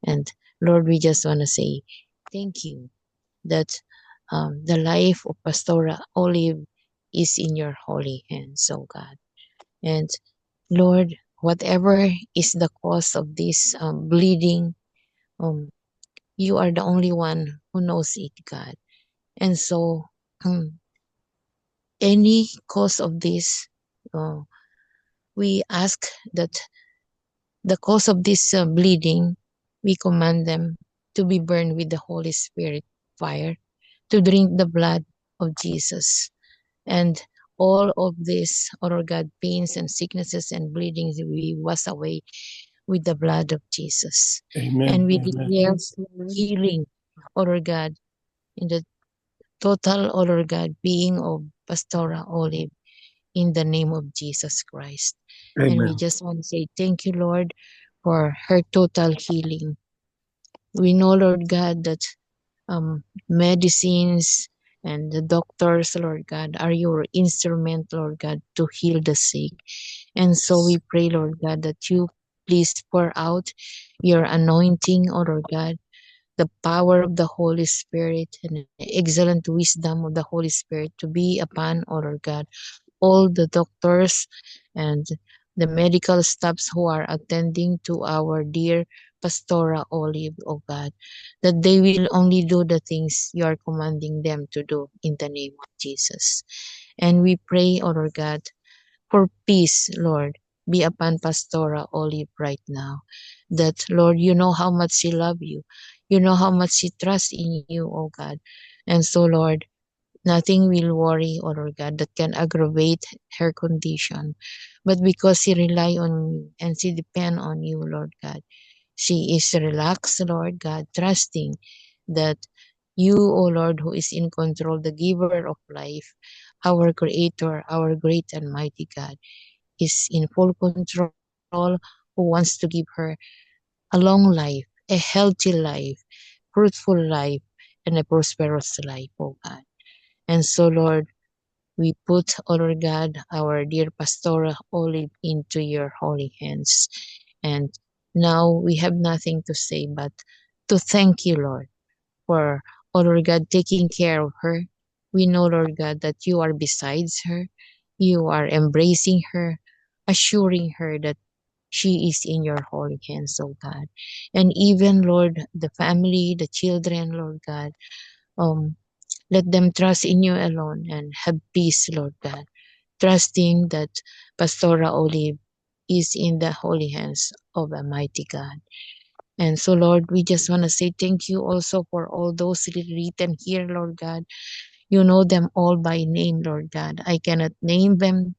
And Lord, we just want to say thank you that the life of Pastora Olive is in your holy hands, oh God. And Lord, whatever is the cause of this bleeding, you are the only one who knows it, God. And so, any cause of this, we ask that the cause of this bleeding, we command them to be burned with the Holy Spirit fire, to drink the blood of Jesus. And all of this, oh God, pains and sicknesses and bleedings, we wash away with the blood of Jesus. Amen. And we Amen. declare healing, oh God, in the total, oh Lord God, being of Pastora Olive in the name of Jesus Christ. Amen. And we just want to say thank you, Lord, for her total healing. We know, Lord God, that medicines And the doctors, Lord God, are your instrument, Lord God, to heal the sick. And so we pray, Lord God, that you please pour out your anointing, oh Lord God, the power of the Holy Spirit and the excellent wisdom of the Holy Spirit to be upon, oh Lord God, all the doctors and the medical staffs who are attending to our dear Pastora Olive, oh God, that they will only do the things you are commanding them to do in the name of Jesus. And we pray, oh Lord God, for peace, Lord, be upon Pastora Olive right now. That, Lord, you know how much she loves you. You know how much she trusts in you, oh God. And so, Lord, nothing will worry, oh Lord God, that can aggravate her condition. But because she rely on you and she depend on you, Lord God, she is relaxed, Lord God, trusting that you, O Lord, who is in control, the giver of life, our creator, our great and mighty God, is in full control, who wants to give her a long life, a healthy life, fruitful life, and a prosperous life, oh God. And so, Lord, we put, O Lord God, our dear Pastora Olive into your holy hands. And now we have nothing to say but to thank you, Lord, for, O Lord God, taking care of her. We know, Lord God, that you are besides her. You are embracing her, assuring her that she is in your holy hands, oh God. And even, Lord, the family, the children, Lord God, um, let them trust in you alone and have peace, Lord God, trusting that Pastora Olive is in the holy hands of a mighty God. And so, Lord, we just want to say thank you also for all those written here, Lord God. You know them all by name, Lord God. I cannot name them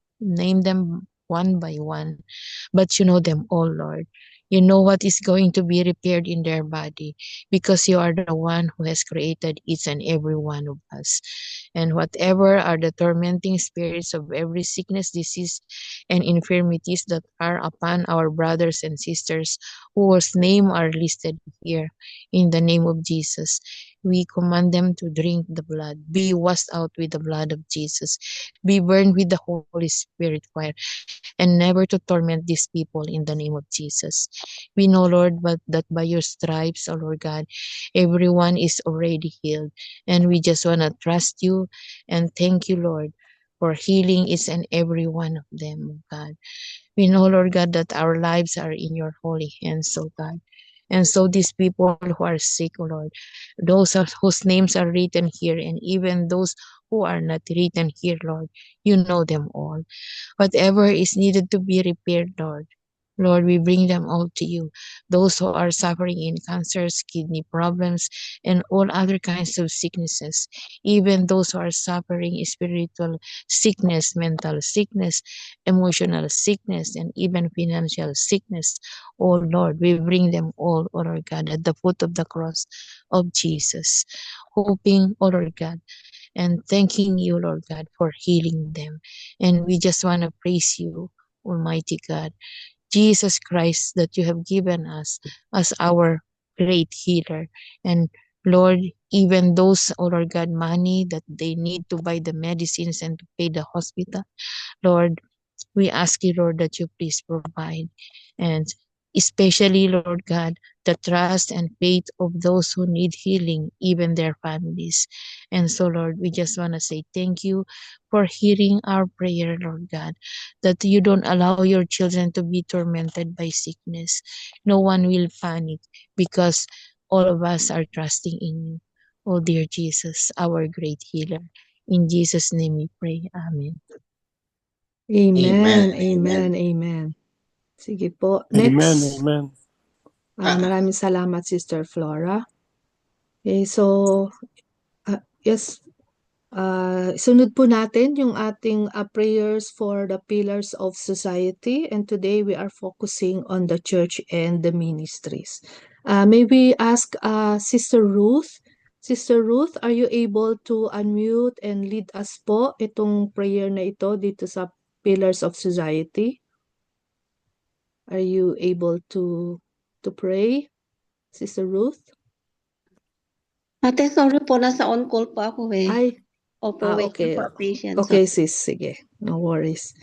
one by one, but you know them all, Lord. You know what is going to be repaired in their body because you are the one who has created each and every one of us. And whatever are the tormenting spirits of every sickness, disease, and infirmities that are upon our brothers and sisters whose name are listed here, in the name of Jesus, we command them to drink the blood, be washed out with the blood of Jesus, be burned with the Holy Spirit fire, and never to torment these people in the name of Jesus. We know, Lord, but that by your stripes, oh Lord God, everyone is already healed. And we just want to trust you and thank you, Lord, for healing each and every one of them, oh God. We know, Lord God, that our lives are in your holy hands, oh God. And so these people who are sick, oh Lord, whose names are written here, and even those who are not written here, Lord, you know them all. Whatever is needed to be repaired, Lord. Lord, we bring them all to you. Those who are suffering in cancers, kidney problems, and all other kinds of sicknesses. Even those who are suffering spiritual sickness, mental sickness, emotional sickness, and even financial sickness. Oh Lord, we bring them all, oh Lord God, at the foot of the cross of Jesus. Hoping, oh Lord God, and thanking you, Lord God, for healing them. And we just want to praise you, Almighty God, Jesus Christ, that you have given us as our great healer. And Lord, even those, oh Lord God, money that they need to buy the medicines and to pay the hospital, Lord, we ask you, Lord, that you please provide. And especially, Lord God, the trust and faith of those who need healing, even their families. And so, Lord, we just want to say thank you for hearing our prayer, Lord God, that you don't allow your children to be tormented by sickness. No one will panic because all of us are trusting in you. Oh, dear Jesus, our great healer. In Jesus' name we pray. Amen. Amen, Amen. amen, amen. Sige po. Amen, Next. amen. Maraming salamat, Sister Flora. Okay, so, yes, sunod po natin yung ating prayers for the pillars of society. And today we are focusing on the church and the ministries. May we ask Sister Ruth? Sister Ruth, are you able to unmute and lead us po itong prayer na ito dito sa pillars of society? Are you able to pray, Sister Ruth? Ate, sorry po, nasa on call po ako eh. Ay, Opo, wait Okay. lang po, patient. Okay, sis. Sige. No worries.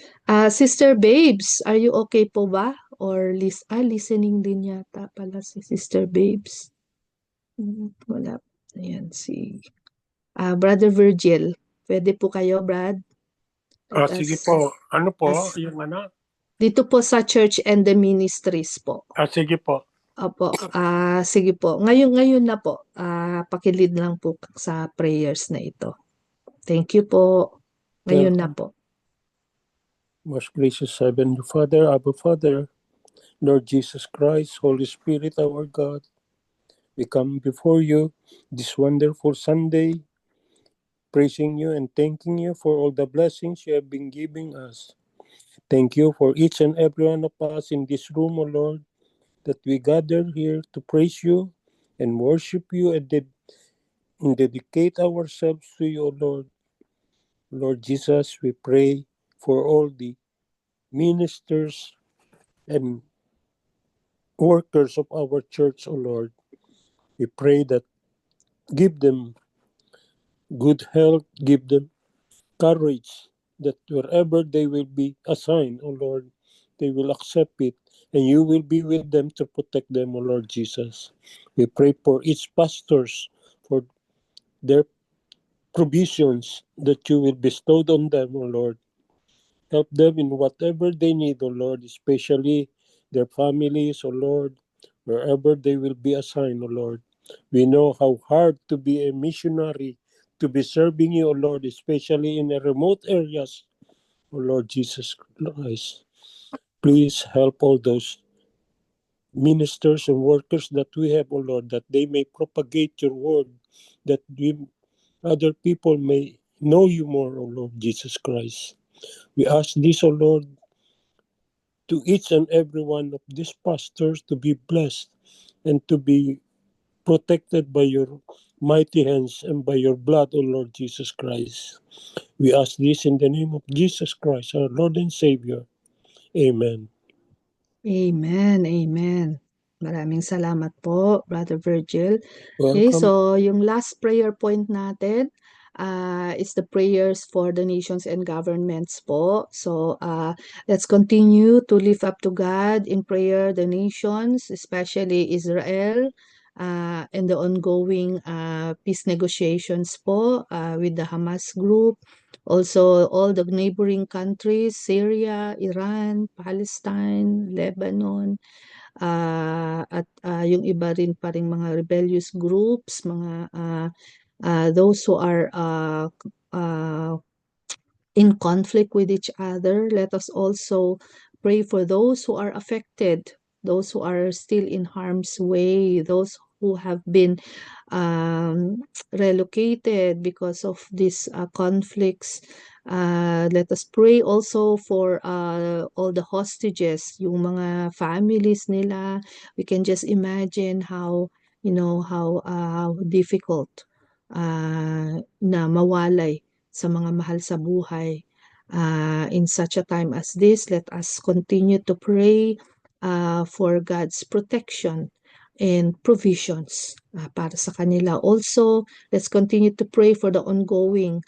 Sister Babes, are you okay po ba? Or listening din yata pala si Sister Babes. Wala. Ayan, si Brother Virgil. Pwede po kayo, Brad? Sige po. Ano po? as- Yung ano? Dito po sa Church and the Ministries po. Sige po. Opo. Sige po. Ngayon na po. Pakilid lang po sa prayers na ito. Thank you po. Ngayon na po. Most gracious Heavenly Father, Abba Father, Lord Jesus Christ, Holy Spirit, our God, we come before you this wonderful Sunday, praising you and thanking you for all the blessings you have been giving us. Thank you for each and every one of us in this room, O Lord, that we gather here to praise you and worship you and dedicate ourselves to you, O Lord. Lord Jesus, we pray for all the ministers and workers of our church, O Lord. We pray that give them good health, give them courage, that wherever they will be assigned, O Lord, they will accept it, and you will be with them to protect them, O Lord Jesus. We pray for each pastors, for their provisions that you will bestow on them, O Lord. Help them in whatever they need, O Lord, especially their families, O Lord, wherever they will be assigned, O Lord. We know how hard to be a missionary, to be serving you, O Lord, especially in the remote areas, O Lord Jesus Christ. Please help all those ministers and workers that we have, O Lord, that they may propagate your word, that other people may know you more, O Lord Jesus Christ. We ask this, O Lord, to each and every one of these pastors to be blessed and to be protected by your mighty hands and by your blood, O Lord Jesus Christ. We ask this in the name of Jesus Christ, our Lord and Savior. Amen. Amen. Amen. Maraming salamat po, Brother Virgil. Okay, Welcome. so yung last prayer point natin is the prayers for the nations and governments po. So let's continue to lift up to God in prayer the nations, especially Israel, and the ongoing peace negotiations po with the Hamas group. Also, all the neighboring countries, Syria, Iran, Palestine, Lebanon, at yung iba rin pa ring mga rebellious groups, mga those who are in conflict with each other. Let us also pray for those who are affected, those who are still in harm's way, those who have been relocated because of these conflicts. Let us pray also for all the hostages, yung mga families nila. We can just imagine how, how difficult na mawalay sa mga mahal sa buhay. In such a time as this, let us continue to pray for God's protection and provisions para sa kanila. Also, let's continue to pray for the ongoing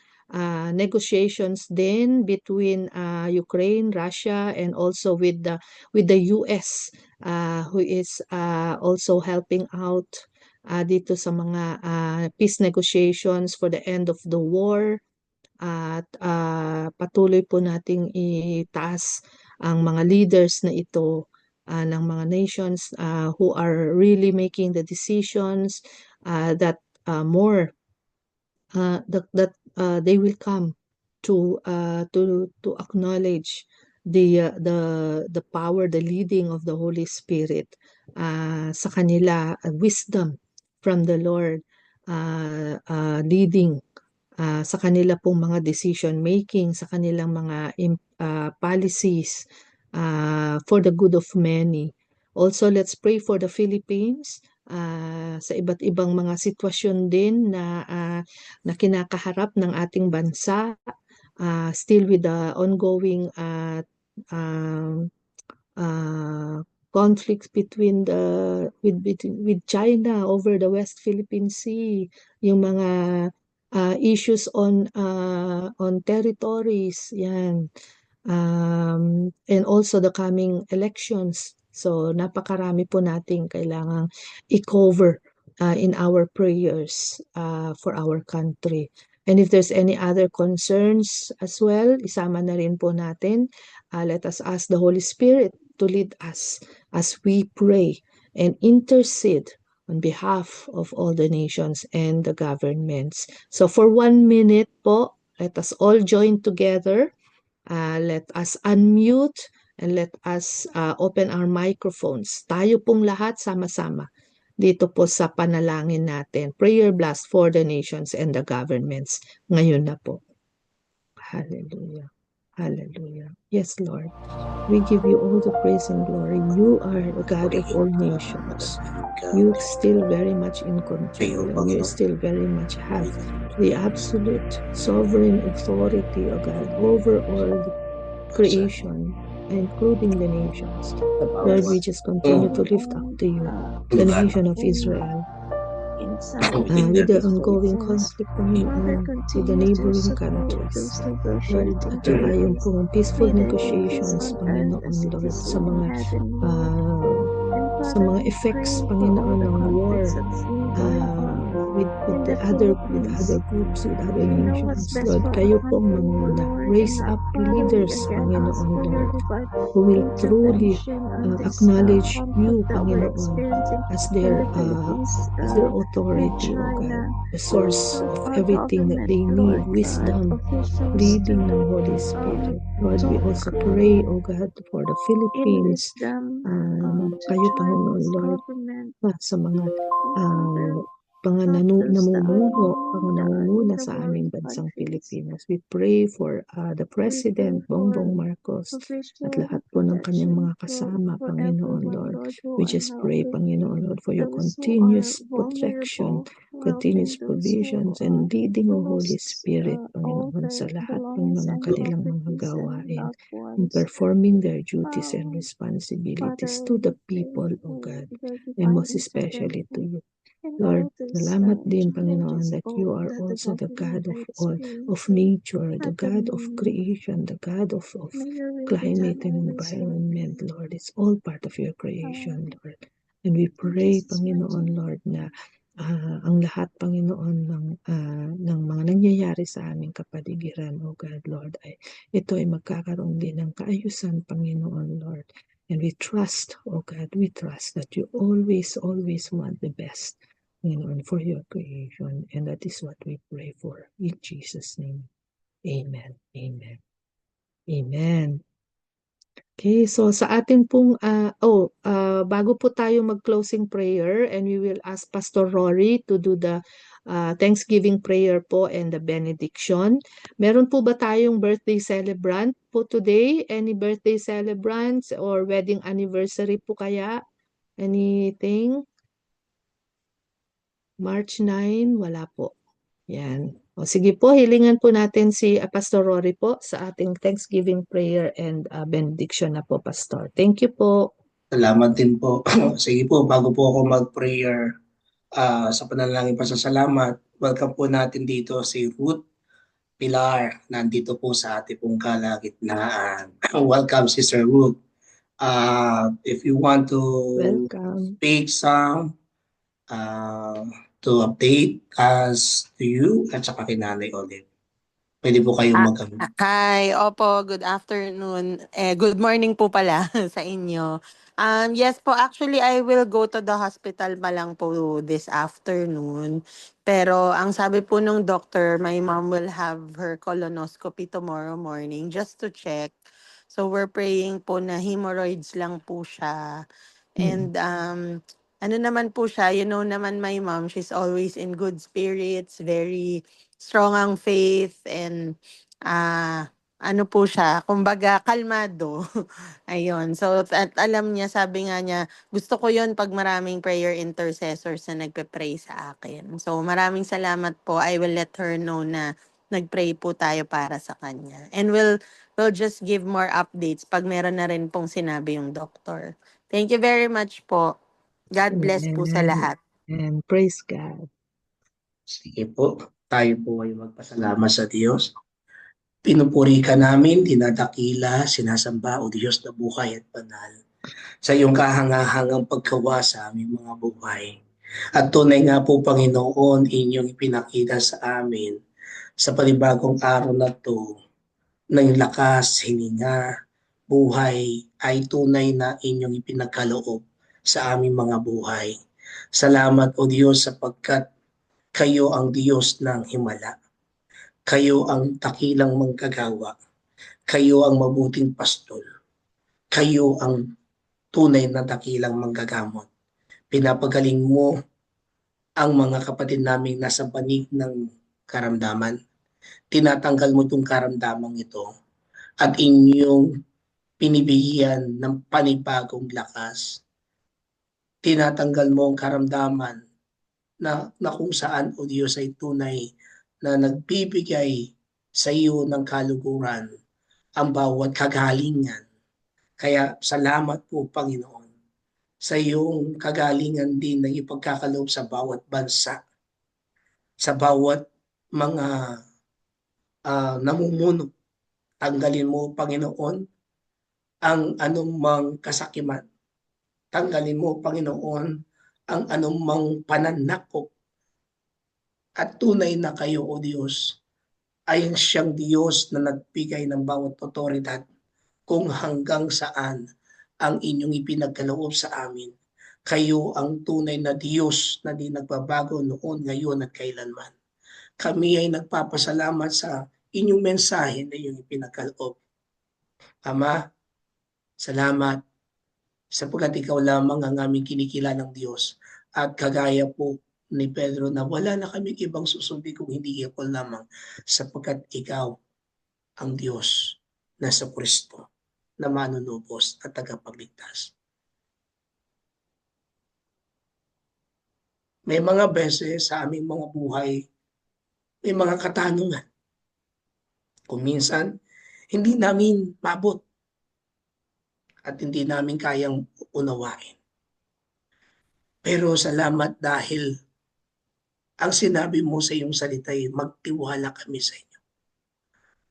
negotiations then between Ukraine, Russia, and also with the US, who is also helping out dito sa mga peace negotiations for the end of the war. At patuloy po nating itaas ang mga leaders na ito ng mga nations who are really making the decisions that more that they will come to acknowledge the power, the leading of the Holy Spirit sa kanila, wisdom from the Lord leading sa kanila pong mga decision making, sa kanilang mga policies for the good of many. Also, let's pray for the Philippines sa iba't ibang mga sitwasyon din na kinakaharap ng ating bansa, still with the ongoing conflicts with China over the West Philippine Sea, yung mga issues on territories, yan. And also the coming elections. So napakarami po nating kailangang i-cover in our prayers for our country. And if there's any other concerns as well, isama na rin po natin. Let us ask the Holy Spirit to lead us as we pray and intercede on behalf of all the nations and the governments. So for 1 minute po, let us all join together. Let us unmute and let us open our microphones. Tayo pong lahat sama-sama dito po sa panalangin natin. Prayer blast for the nations and the governments. Ngayon na po. Hallelujah. Hallelujah. Yes, Lord. We give you all the praise and glory. You are the God of all nations. You're still very much in control, and you still very much have the absolute sovereign authority, O God, over all the creation, including the nations. Lord, we just continue to lift up to you the nation of Israel. With the ongoing conflict, Panginoon, with the neighboring countries. Lord, at saka yung pong peaceful negotiations, Panginoon, Lord, sa mga effects, Panginoon, ng war with other groups, with other nations. Lord, kayo pong manguna. Raise up leaders, Panginoon, Lord, who will truly acknowledge you, Panginoon, as their authority, O God, the source of everything that they need, wisdom, leading ng Holy Spirit. Lord, we also pray, O God, for the Philippines. Kayo, Panginoon, Lord, sa mga namumuno sa aming bansang Pilipinas. We pray for the President, Bongbong Marcos, at lahat po ng kanyang mga kasama, Panginoon, Lord. We just pray, Panginoon, Lord, for your continuous protection, continuous provisions, and leading of Holy Spirit, Panginoon, sa lahat ng mga kanilang mga gawain, in performing their duties and responsibilities to the people, O God, and most especially to you. Lord, salamat din, Panginoon, that you are also the God of all, of nature, the God of creation, the God of climate and environment, Lord. It's all part of your creation, Lord. And we pray, Panginoon, Lord, na ang lahat, Panginoon, ng mga nangyayari sa aming kapaligiran, O God, Lord, ito ay magkakaroon din ng kaayusan, Panginoon, Lord. And we trust, oh God, we trust that you always want the best, Panginoon, for your creation. And that is what we pray for. In Jesus' name. Amen. Amen. Amen. Okay, so sa atin pong, bago po tayo mag-closing prayer, and we will ask Pastor Rory to do the Thanksgiving prayer po and the benediction. Meron po ba tayong birthday celebrant po today? Any birthday celebrants or wedding anniversary po kaya? Anything? March 9, wala po. Yan. O sige po, hilingan po natin si Pastor Rory po sa ating Thanksgiving prayer and benediction na po, Pastor. Thank you po. Salamat din po. Sige po, bago po ako mag-prayer sa panalangin pasasalamat, welcome po natin dito si Ruth Pilar. Nandito po sa ating pong kalagitnaan. Welcome, Sister Ruth. If you want to speak some, to update us to you at saka kay Nanay Olive. Pwede po kayong Hi, opo, good afternoon. Good morning po pala sa inyo. Yes po, actually I will go to the hospital pa lang po this afternoon. Pero ang sabi po nung doctor, my mom will have her colonoscopy tomorrow morning just to check. So we're praying po na hemorrhoids lang po siya. And ano naman po siya, you know naman my mom, she's always in good spirits, very strong ang faith, and ano po siya, kumbaga kalmado. Ayun. So at alam niya, sabi nga niya, gusto ko 'yon pag maraming prayer intercessors na nagpe-pray sa akin. So maraming salamat po. I will let her know na nagpray po tayo para sa kanya. And we'll just give more updates pag meron na rin pong sinabi yung doctor. Thank you very much po. God bless po sa lahat. And praise God. Sige po. Tayo po ay magpasalamat sa Diyos. Pinupuri ka namin, dinadakila, sinasamba o Diyos na buhay at banal sa iyong kahangahangang pagkawa sa aming mga buhay. At tunay nga po, Panginoon, inyong ipinakita sa amin sa panibagong araw na to ng lakas, hininga, buhay ay tunay na inyong ipinagkaloob sa aming mga buhay. Salamat o Diyos sapagkat kayo ang Diyos ng himala. Kayo ang takilang manggagawa. Kayo ang mabuting pastol. Kayo ang tunay na dakilang manggagamot. Pinapagaling mo ang mga kapatid naming nasa banig ng karamdaman. Tinatanggal mo itong karamdamang ito at inyong pinibigyan ng panibagong lakas. Tinatanggal mo ang karamdaman na kung saan o Diyos ay tunay na nagbibigay sa iyo ng kaluguran ang bawat kagalingan. Kaya salamat po, Panginoon, sa iyong kagalingan din na ipagkakaloob sa bawat bansa, sa bawat mga namumuno. Tanggalin mo, Panginoon, ang anumang kasakiman. Tanggalin mo, Panginoon, ang anumang pananakop. At tunay na kayo, O Diyos, ay siyang Diyos na nagbigay ng bawat otoridad kung hanggang saan ang inyong ipinagkaloob sa amin. Kayo ang tunay na Diyos na di nagbabago noon, ngayon at kailanman. Kami ay nagpapasalamat sa inyong mensahe na inyong ipinagkaloob. Ama, salamat sapagkat ikaw lamang ang aming kinikilalang Diyos. At kagaya po ni Pedro na wala na kaming ibang susundi kung hindi ikaw lamang sapagkat ikaw ang Diyos na sa Kristo na manunubos at tagapagligtas. May mga beses sa aming mga buhay, may mga katanungan. Kung minsan, hindi namin mabot at hindi namin kayang unawain. Pero salamat dahil ang sinabi mo sa iyong salita ay magtiwala kami sa inyo.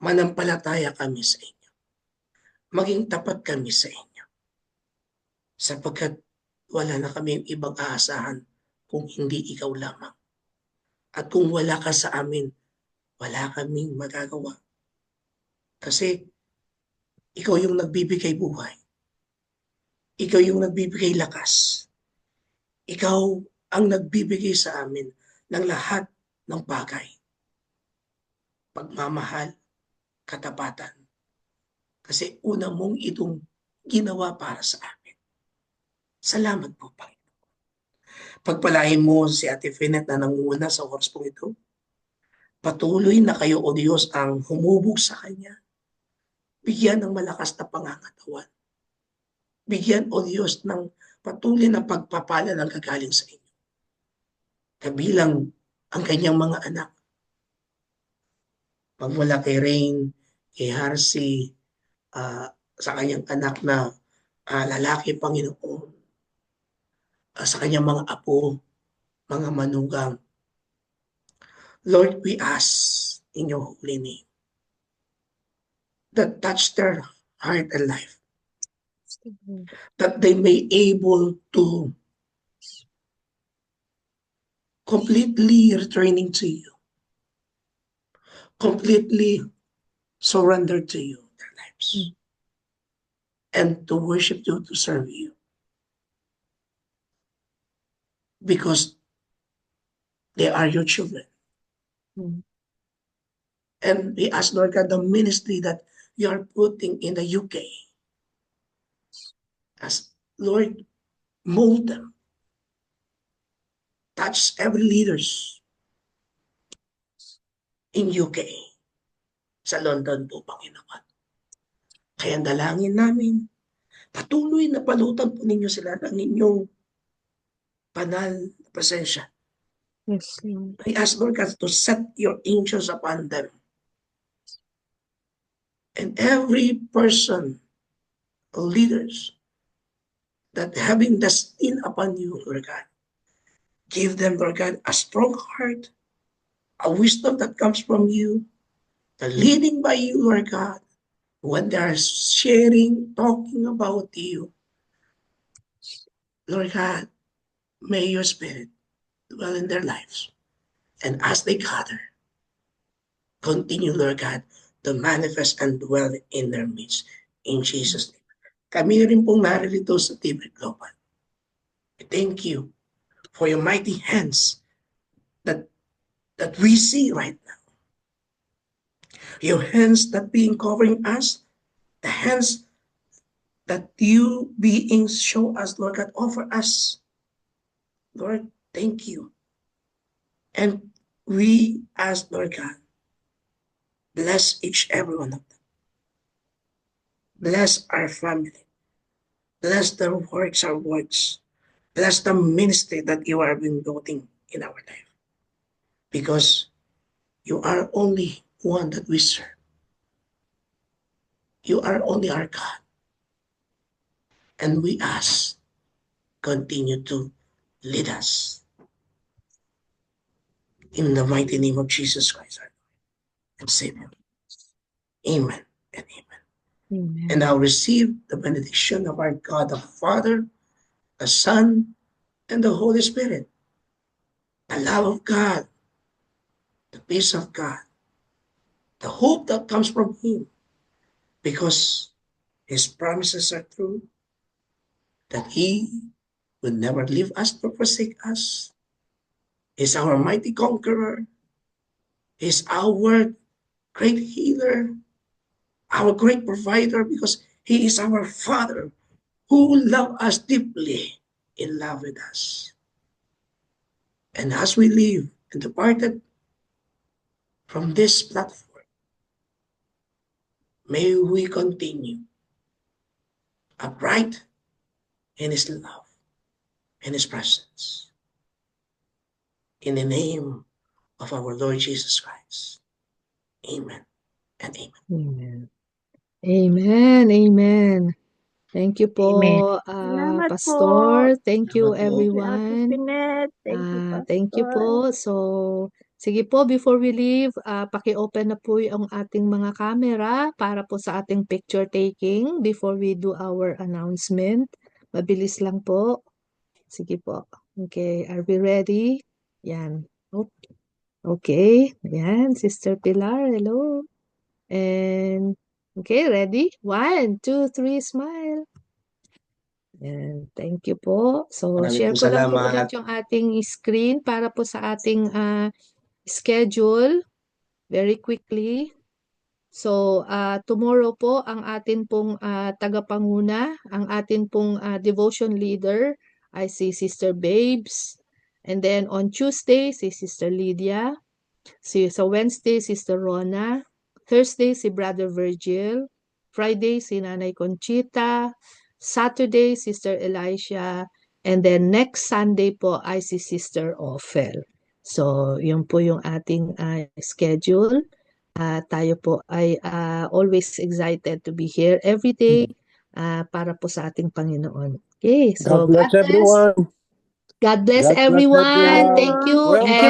Manampalataya kami sa inyo. Maging tapat kami sa inyo. Sapagkat wala na kami ibang aasahan kung hindi ikaw lamang. At kung wala ka sa amin, wala kaming magagawa. Kasi ikaw yung nagbibigay buhay. Ikaw yung nagbibigay lakas. Ikaw ang nagbibigay sa amin ng lahat ng bagay. Pagmamahal, katapatan. Kasi una mong itong ginawa para sa amin. Salamat po, Panginoon. Pagpalain mo si Ate Finet na nangunguna sa oras po ito. Patuloy na kayo, O Diyos, ang humubog sa Kanya. Bigyan ng malakas na pangangatawan. Bigyan, O Diyos, ng patuloy na pagpapala ng kagaling sa inyo. Kabilang ang kanyang mga anak. Pagmula kay Rain, kay Harsi, sa kanyang anak na lalaki, Panginoon, sa kanyang mga apo, mga manugang. Lord, we ask in your holy name that touch their heart and life, that they may able to completely returning to you, completely surrender to you their lives, and to worship you, to serve you. Because they are your children. And we ask, Lord God, the ministry that you are putting in the UK, as Lord, mold them, touch every leaders in UK, sa London po, Panginoon. Kaya dalangin namin, patuloy na palutan po ninyo sila ng inyong banal na presensya. Yes, Lord. I ask, Lord God, to set your angels upon them. And every person, leaders, that having the stain upon you, Lord God, give them, Lord God, a strong heart, a wisdom that comes from you, the leading by you, Lord God, when they are sharing, talking about you. Lord God, may your Spirit dwell in their lives. And as they gather, continue, Lord God, to manifest and dwell in their midst. In Jesus' name. Kami rin pong naririto sa TV Global. Thank you for your mighty hands that we see right now. Your hands that being covering us, the hands that you beings show us, Lord God, offer us. Lord, thank you. And we ask, Lord God, bless each every one of them. Bless our family. Bless their works, our works. Bless the ministry that you are been building in our life. Because you are only one that we serve. You are only our God. And we ask, continue to lead us. In the mighty name of Jesus Christ, our Lord and Savior. Amen and amen. Amen. And I'll receive the benediction of our God, the Father, the Son, and the Holy Spirit. The love of God, the peace of God, the hope that comes from Him, because His promises are true, that He will never leave us nor forsake us. He's our mighty conqueror. He's our great healer, our great provider, because He is our Father who loved us deeply, in love with us. And as we leave and departed from this platform, may we continue upright in His love and His presence. In the name of our Lord Jesus Christ. Amen and amen. Amen. Amen. Amen. Thank you po, Salamat po. Pastor. Thank you, Salamat po. everyone. Pinette. Thank you, Thank you Pastor. po. So, sige po, before we leave, paki-open na po yung ating mga camera para po sa ating picture taking before we do our announcement. Mabilis lang po. Sige po. Okay, are we ready? Yan. Okay. Yan, Sister Pilar, hello. And, okay, ready? 1, 2, 3, smile. Yan, thank you po. So, Maraming share po ko lang po salamat. ulit yung ating screen para po sa ating schedule very quickly. So, tomorrow po ang atin pong tagapanguna, ang atin pong devotion leader ay si Sister Babes. And then on Tuesday, si Sister Lydia. Sa Wednesday, Sister Rona. Thursday, si Brother Virgil. Friday, si Nanay Conchita. Saturday, Sister Elisha. And then next Sunday po ay si Sister Ophel. So, yun po yung ating schedule. Tayo po ay always excited to be here every day para po sa ating Panginoon. Okay, so God bless everyone. God bless God bless everyone. everyone. Thank you. Welcome.